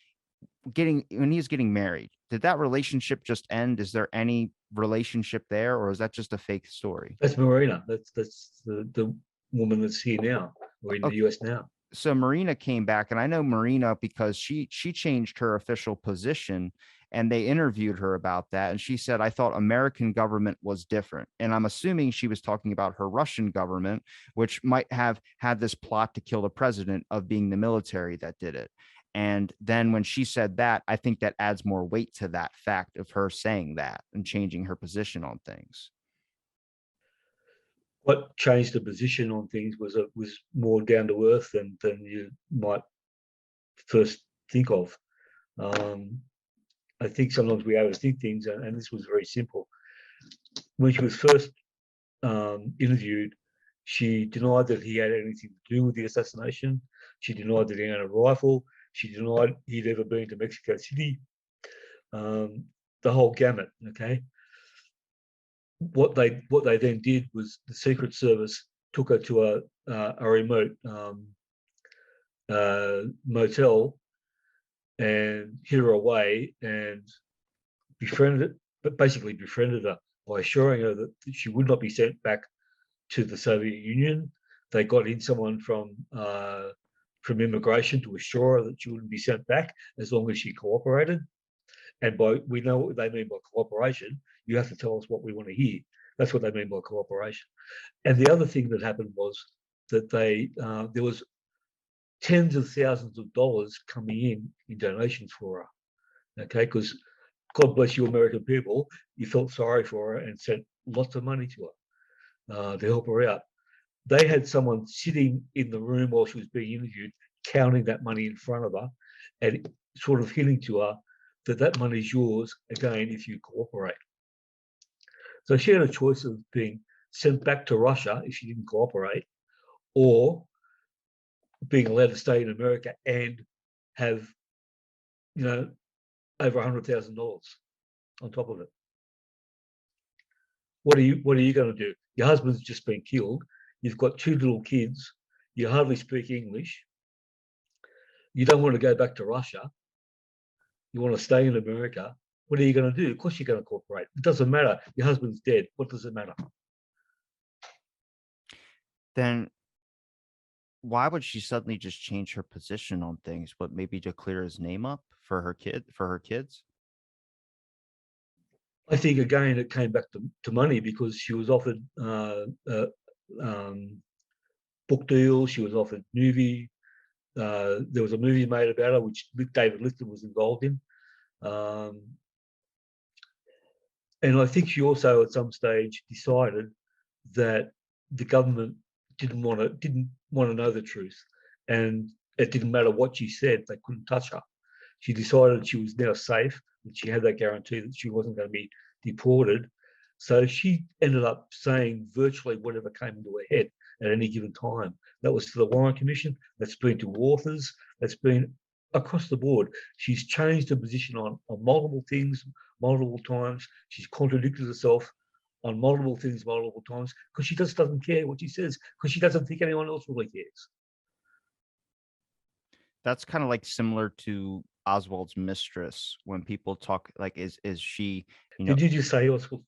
when he was getting married, did that relationship just end? Is there any relationship there, or is that just a fake story? That's Marina. That's the woman that's here now, or in the US now. So Marina came back, and I know Marina because she changed her official position, and they interviewed her about that, and she said, I thought American government was different. And I'm assuming she was talking about her Russian government, which might have had this plot to kill the president of being the military that did it. And then when she said that, I think that adds more weight to that fact of her saying that and changing her position on things. What changed the position on things was more down to earth than you might first think of. I think sometimes we overthink things, and this was very simple. when she was first interviewed, she denied that he had anything to do with the assassination. She denied that he had a rifle. She denied he'd ever been to Mexico City. The whole gamut. Okay. What they then did was the Secret Service took her to a remote motel and hid her away and basically befriended her by assuring her that she would not be sent back to the Soviet Union. They got in someone from immigration to assure her that she wouldn't be sent back as long as she cooperated. And we know what they mean by cooperation. You have to tell us what we want to hear. That's what they mean by cooperation. And the other thing that happened was that there was tens of thousands of dollars coming in donations for her. Okay, because God bless you, American people, you felt sorry for her and sent lots of money to her to help her out. They had someone sitting in the room while she was being interviewed, counting that money in front of her and sort of hinting to her that money is yours again if you cooperate. So she had a choice of being sent back to Russia if she didn't cooperate, or being allowed to stay in America and have, over $100,000 on top of it. What are you going to do? Your husband's just been killed. You've got two little kids. You hardly speak English. You don't want to go back to Russia. You want to stay in America. What are you going to do? Of course you're going to cooperate. It doesn't matter. Your husband's dead. What does it matter? Then why would she suddenly just change her position on things, but maybe to clear his name up for her kids? I think again it came back to money, because she was offered book deals. She was offered movie. There was a movie made about her, which David Lister was involved in. And I think she also at some stage decided that the government didn't want to know the truth, and it didn't matter what she said, they couldn't touch her. She decided she was now safe, that she had that guarantee that she wasn't going to be deported. So she ended up saying virtually whatever came into her head at any given time. That was to the Warren Commission, that's been to authors, that's been across the board. She's changed her position on multiple things, multiple times. She's contradicted herself on multiple things, multiple times, because she just doesn't care what she says, because she doesn't think anyone else really cares. That's kind of like similar to Oswald's mistress. When people talk like, is she, Did you just say Oswald?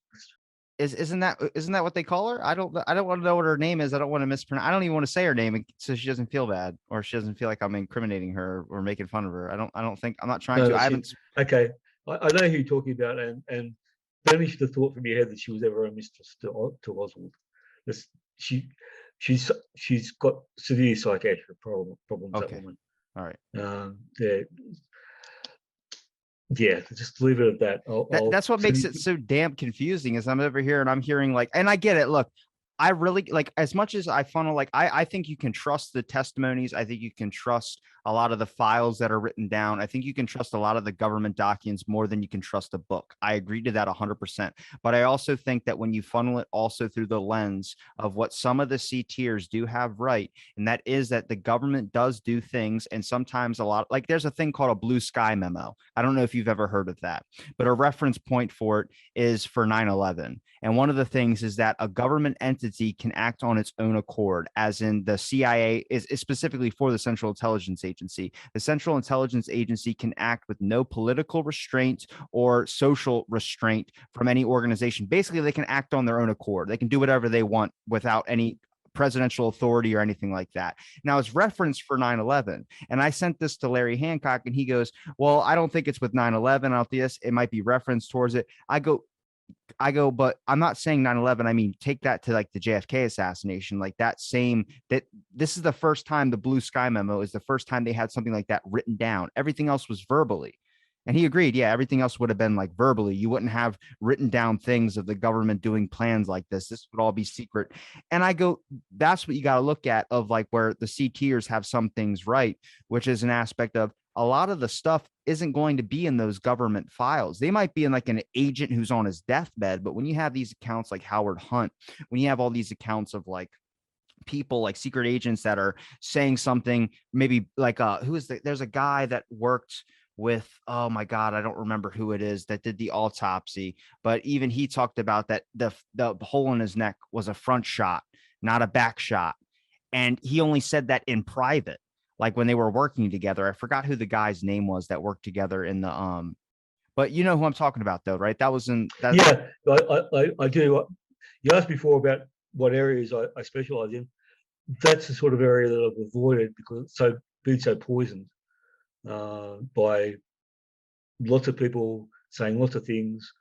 isn't that what they call her? I don't want to know what her name is. I don't want to mispronounce. I don't even want to say her name so she doesn't feel bad, or she doesn't feel like I'm incriminating her or making fun of her. I don't think, I'm not trying to. I haven't. Okay, I know who you're talking about, and banish the thought from your head that she was ever a mistress to Oswald. She's got severe psychiatric problems. Okay. That woman. All right. Yeah, just leave it at that. That's what makes it so damn confusing, is I'm over here and I'm hearing like, and I get it. Look, I really like, as much as I funnel, like, I think you can trust the testimonies. I think you can trust a lot of the files that are written down. I think you can trust a lot of the government documents more than you can trust a book. I agree to that 100%. But I also think that when you funnel it also through the lens of what some of the C tiers do have right, and that is that the government does do things, and sometimes a lot, like there's a thing called a blue sky memo. I don't know if you've ever heard of that, but a reference point for it is for 9/11. And one of the things is that a government entity can act on its own accord, as in the CIA is specifically for the Central Intelligence Agency. The Central Intelligence Agency can act with no political restraint or social restraint from any organization. Basically, they can act on their own accord. They can do whatever they want without any presidential authority or anything like that. Now, it's referenced for 9/11. And I sent this to Larry Hancock, and he goes, well, I don't think it's with 9/11. I'll this. It might be referenced towards it. I go, but I'm not saying 9/11. I mean, take that to like the JFK assassination, like that this is the first time the blue sky memo is the first time they had something like that written down. Everything else was verbally. And he agreed. Yeah, everything else would have been like verbally. You wouldn't have written down things of the government doing plans like this. This would all be secret. And I go, that's what you got to look at, of like where the C tiers have some things right, which is an aspect of a lot of the stuff isn't going to be in those government files. They might be in like an agent who's on his deathbed, but when you have these accounts like Howard Hunt, when you have all these accounts of like people like secret agents that are saying something, maybe like there's a guy that worked with, oh my god, I don't remember who it is, that did the autopsy, but even he talked about that the hole in his neck was a front shot, not a back shot, and he only said that in private, like when they were working together. I forgot who the guy's name was that worked together in the but you know who I'm talking about though, right? That was in that. Yeah, I do. You asked before about what areas I specialize in. That's the sort of area that I've avoided because it's been so poisoned by lots of people saying lots of things,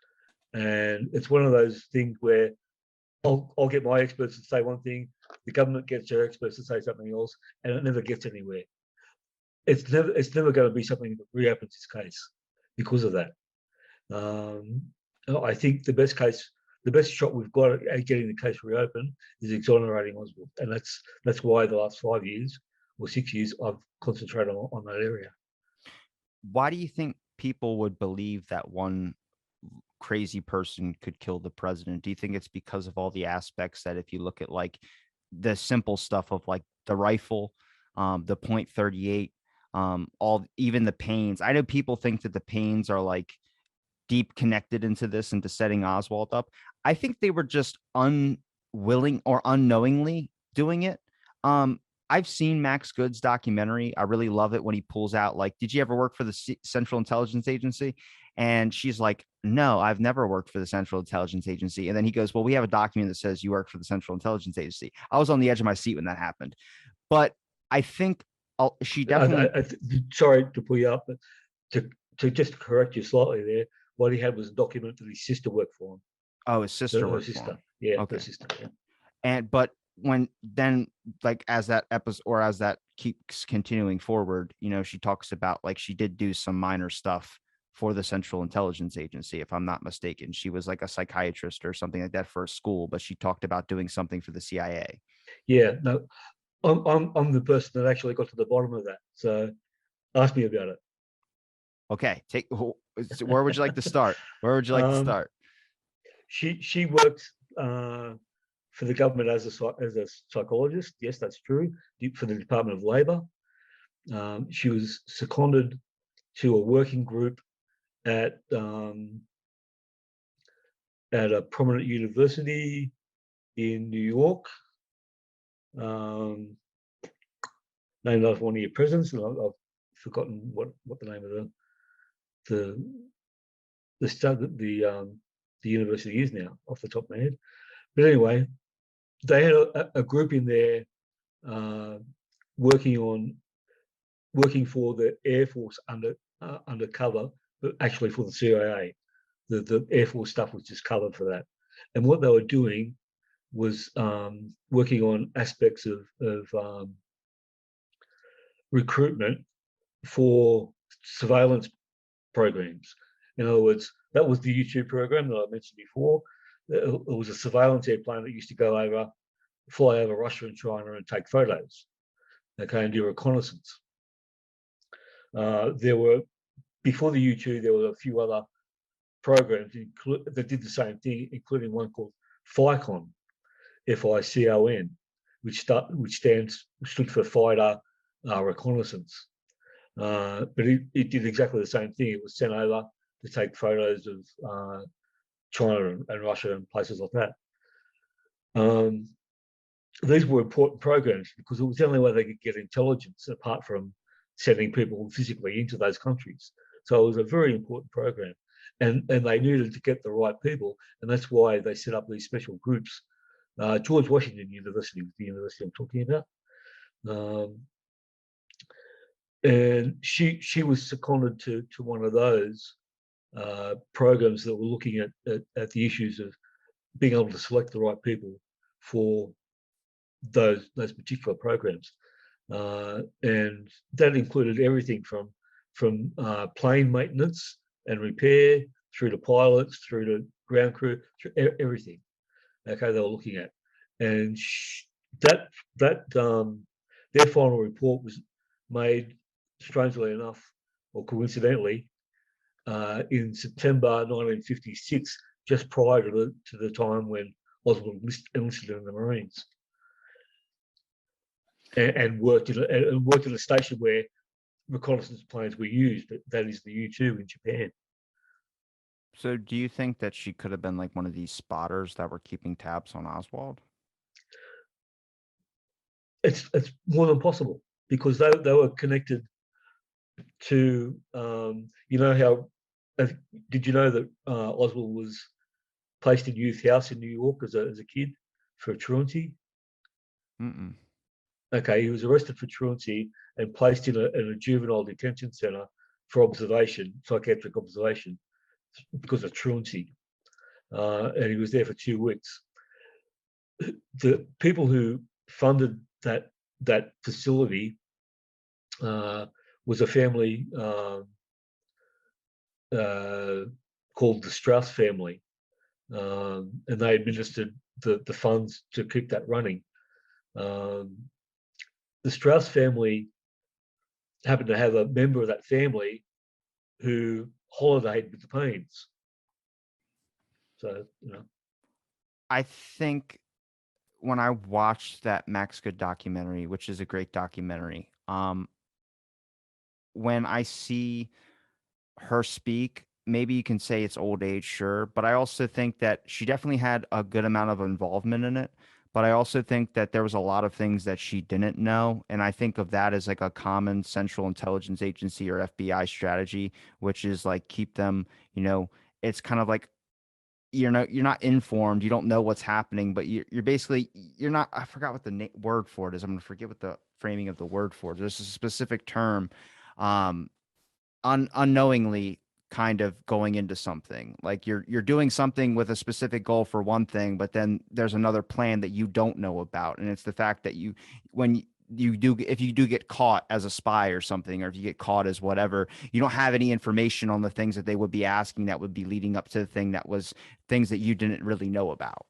and it's one of those things where I'll get my experts to say one thing, the government gets their experts to say something else, and it never gets anywhere. It's never going to be something that reopens this case because of that. I think the best shot we've got at getting the case reopened is exonerating Oswald, and that's why the last 5 years or 6 years I've concentrated on that area. Why do you think people would believe that one crazy person could kill the president? Do you think it's because of all the aspects that, if you look at like the simple stuff of like the rifle, the .38, all, even the Paines? I know people think that the Paines are like deep connected into setting Oswald up. I think they were just unwilling or unknowingly doing it. I've seen Max Good's documentary. I really love it when he pulls out, like, did you ever work for the Central Intelligence Agency? And she's like, no, I've never worked for the Central Intelligence Agency. And then he goes, well, we have a document that says you work for the Central Intelligence Agency. I was on the edge of my seat when that happened. But I think she definitely. Sorry to pull you up, but to just correct you slightly there, what he had was a document that his sister worked for him. Oh, his sister Her worked for sister. him. Yeah, Okay. her sister. Yeah. And but when then, like, as that episode, or as that keeps continuing forward, she talks about like she did do some minor stuff for the Central Intelligence Agency, if I'm not mistaken. She was like a psychiatrist or something like that for a school, but she talked about doing something for the CIA. Yeah, no, I'm the person that actually got to the bottom of that. So ask me about it. Okay, where would you like to start? Where would you like to start? She worked for the government as a psychologist. Yes, that's true. For the Department of Labor, she was seconded to a working group at a prominent university in New York, named after one of your presidents, and I've forgotten what the name of the university is now off the top of my head. But anyway, they had a group in there working for the Air Force undercover, but actually for the CIA. The Air Force stuff was just covered for that. And what they were doing was working on aspects of recruitment for surveillance programs. In other words, that was the YouTube program that I mentioned before. It was a surveillance airplane that used to fly over Russia and China and take photos. Okay, and do reconnaissance. Before the YouTube, there were a few other programs that did the same thing, including one called FICON, FICON, which stood for Fighter Reconnaissance. But it did exactly the same thing. It was sent over to take photos of China and Russia and places like that. These were important programs because it was the only way they could get intelligence apart from sending people physically into those countries. So it was a very important program. And they needed to get the right people. And that's why they set up these special groups. George Washington University was the university I'm talking about. And she was seconded to one of those programs that were looking at the issues of being able to select the right people for those particular programs, and that included everything from plane maintenance and repair through to pilots, through to ground crew, through everything. Okay, they were looking at, and their final report was made, strangely enough, or coincidentally, in September 1956, just prior to the time when Oswald enlisted in the Marines, and worked in a station where reconnaissance planes were used. That is the U-2 in Japan. So do you think that she could have been like one of these spotters that were keeping tabs on Oswald? It's more than possible because they were connected to how did you know that Oswald was placed in youth house in New York as a kid for truancy? Mm-mm. Okay, he was arrested for truancy and placed in a juvenile detention center for observation, psychiatric observation, because of truancy, and he was there for 2 weeks. The people who funded that facility was a family called the Strauss family, and they administered the funds to keep that running. The Strauss family happened to have a member of that family who holidayed with the Paines. So, I think when I watched that Max Good documentary, which is a great documentary, when I see her speak, maybe you can say it's old age, sure, but I also think that she definitely had a good amount of involvement in it. But I also think that there was a lot of things that she didn't know, and I think of that as like a common Central Intelligence Agency or FBI strategy, which is like keep them, it's kind of like you're not informed, you don't know what's happening, but you're basically you're not. I forgot what the word for it is. I'm gonna forget what the framing of the word for it. There's a specific term. Um, unknowingly kind of going into something like you're doing something with a specific goal for one thing, but then there's another plan that you don't know about, and it's the fact that when you do, if you do get caught as a spy or something, or if you get caught as whatever, you don't have any information on the things that they would be asking that would be leading up to the thing that was things that you didn't really know about.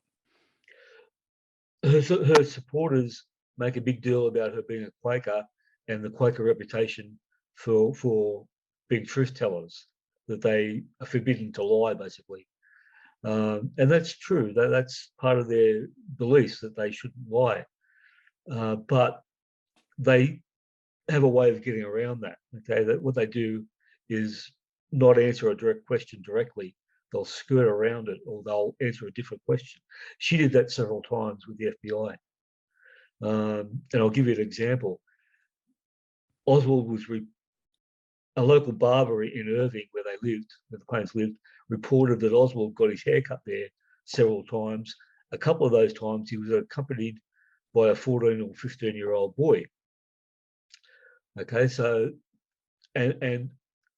her supporters make a big deal about her being a Quaker and the Quaker reputation for being truth tellers, that they are forbidden to lie, basically. And that's true. That's part of their beliefs, that they shouldn't lie. But they have a way of getting around that. Okay, that what they do is not answer a direct question directly. They'll skirt around it, or they'll answer a different question. She did that several times with the FBI. And I'll give you an example. Oswald was a local barber in Irving, where the Paines lived, reported that Oswald got his hair cut there several times. A couple of those times he was accompanied by a 14 or 15-year-old boy. Okay, so and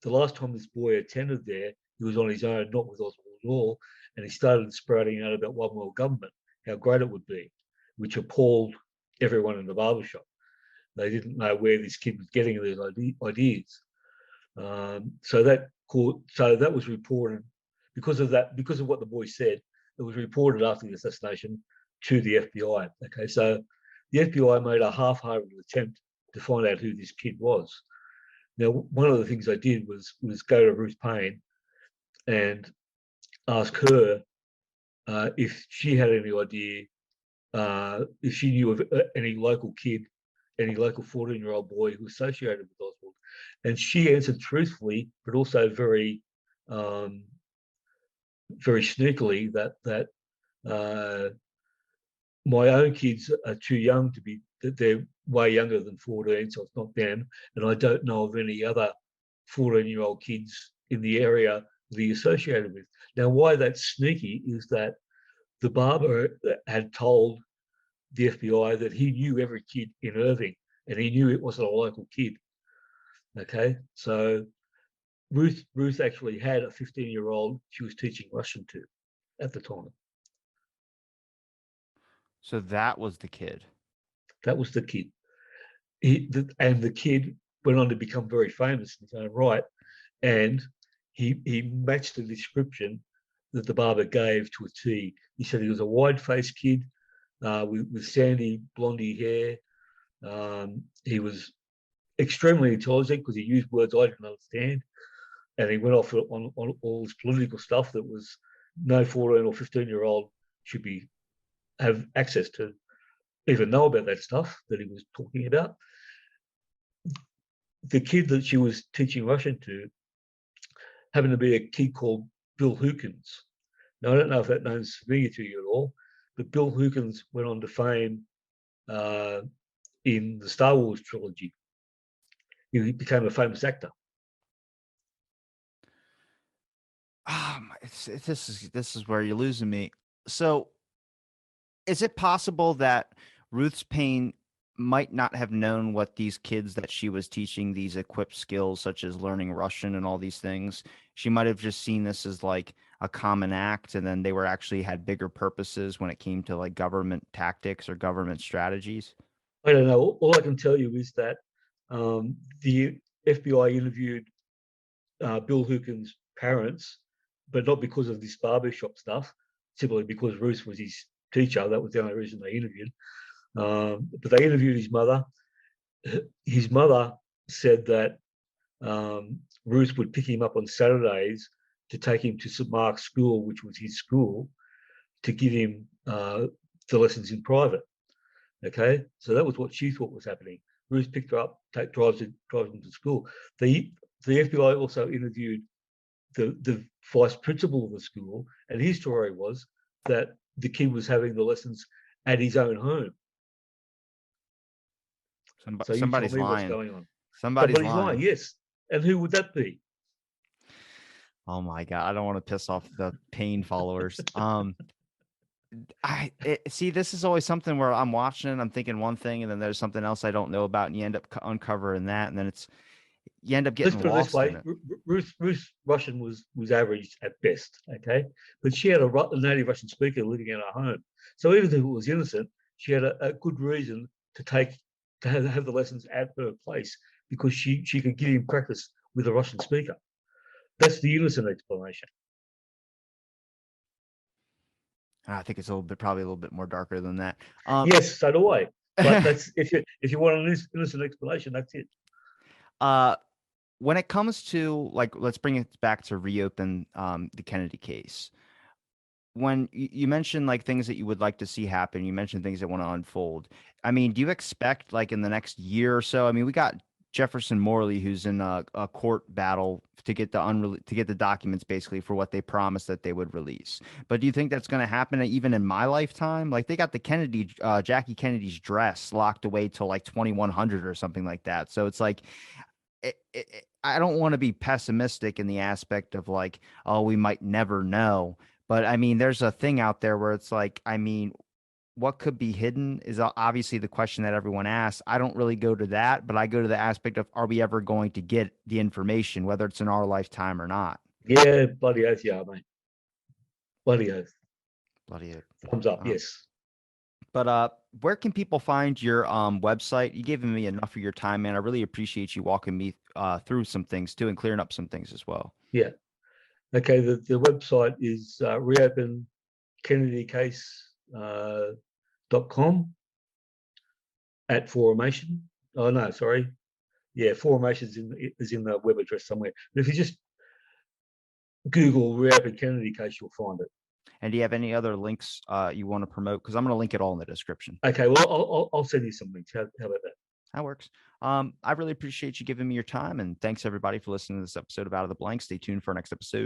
the last time this boy attended there, he was on his own, not with Oswald at all, and he started sprouting out about one world government, how great it would be, which appalled everyone in the barbershop. They didn't know where this kid was getting these ideas. So that was reported because of what the boy said. It was reported after the assassination to the FBI. Okay, so the FBI made a half-hearted attempt to find out who this kid was. Now, one of the things they did was go to Ruth Paine and ask her if she had any idea, if she knew of any local kid, any local 14-year-old boy who was associated with Oswald. And she answered truthfully, but also very, very sneakily that my own kids are too young to be, that they're way younger than 14, so it's not them. And I don't know of any other 14-year-old kids in the area that he associated with. Now, why that's sneaky is that the barber had told the FBI that he knew every kid in Irving, and he knew it wasn't a local kid. Okay, so Ruth actually had a 15-year-old she was teaching Russian to at the time. So that was the kid. That was the kid. And the kid went on to become very famous in his own right, and he matched the description that the barber gave to a T. He said he was a wide-faced kid with sandy blondie hair. He was extremely intelligent because he used words I didn't understand, and he went off on all this political stuff that was no 14 or 15-year-old should be have access to, even know about that stuff that he was talking about. The kid that she was teaching Russian to happened to be a kid called Bill Hookins. Now, I don't know if that name's familiar to you at all, but Bill Hookins went on to fame in the Star Wars trilogy. He became a famous actor. This is where you're losing me. So, is it possible that Ruth Paine might not have known what these kids that she was teaching these equipped skills, such as learning Russian and all these things, she might have just seen this as like a common act, and then they were actually had bigger purposes when it came to like government tactics or government strategies? I don't know. All I can tell you is that the FBI interviewed Bill Hookins' parents, but not because of this barbershop stuff, simply because Ruth was his teacher. That was the only reason they interviewed. But they interviewed his mother. His mother said that Ruth would pick him up on Saturdays to take him to St. Mark's School, which was his school, to give him the lessons in private. Okay, so that was what she thought was happening. Ruth picked her up, drives him to school. The FBI also interviewed the vice principal of the school, and his story was that the kid was having the lessons at his own home. So you tell Somebody's me what's lying. going on. Somebody's Somebody's lying, lying. yes. And who would that be? Oh my God. I don't want to piss off the Paine followers. See, this is always something where I'm watching and I'm thinking one thing, and then there's something else I don't know about, and you end up uncovering that, and then you end up Let's getting put it this lost in way: it. Ruth Russian was average at best, okay, but she had a native Russian speaker living in her home. So even if it was innocent, she had a good reason to have the lessons at her place because she could get him practice with a Russian speaker. That's the innocent explanation. I think it's probably a little bit more darker than that. Yes, so do I. But that's if you want an innocent explanation, that's it. When it comes to like, let's bring it back to reopen the Kennedy case. When you mentioned like things that you would like to see happen, you mentioned things that want to unfold. I mean, do you expect like in the next year or so? I mean, we got Jefferson Morley, who's in a court battle to get the documents basically for what they promised that they would release. But do you think that's going to happen even in my lifetime? Like they got the Jackie Kennedy's dress locked away till like 2100 or something like that. So it's like I don't want to be pessimistic in the aspect of like, oh, we might never know. But I mean, there's a thing out there where it's like, I mean, what could be hidden is obviously the question that everyone asks. I don't really go to that, but I go to the aspect of, are we ever going to get the information, whether it's in our lifetime or not? Yeah, bloody oath, yeah, mate. Bloody oath. Bloody it. Thumbs up, yes. But where can people find your website? You gave me enough of your time, man. I really appreciate you walking me through some things too and clearing up some things as well. Yeah. Okay, the website is reopenkennedydcase.com at Formation. Oh no, sorry. Yeah, Formation is in the web address somewhere. But if you just Google Reopen Kennedy case, you'll find it. And do you have any other links you want to promote? Because I'm going to link it all in the description. Okay, well, I'll send you some links. How about that? That works. I really appreciate you giving me your time, and thanks everybody for listening to this episode of Out of the Blank. Stay tuned for our next episode.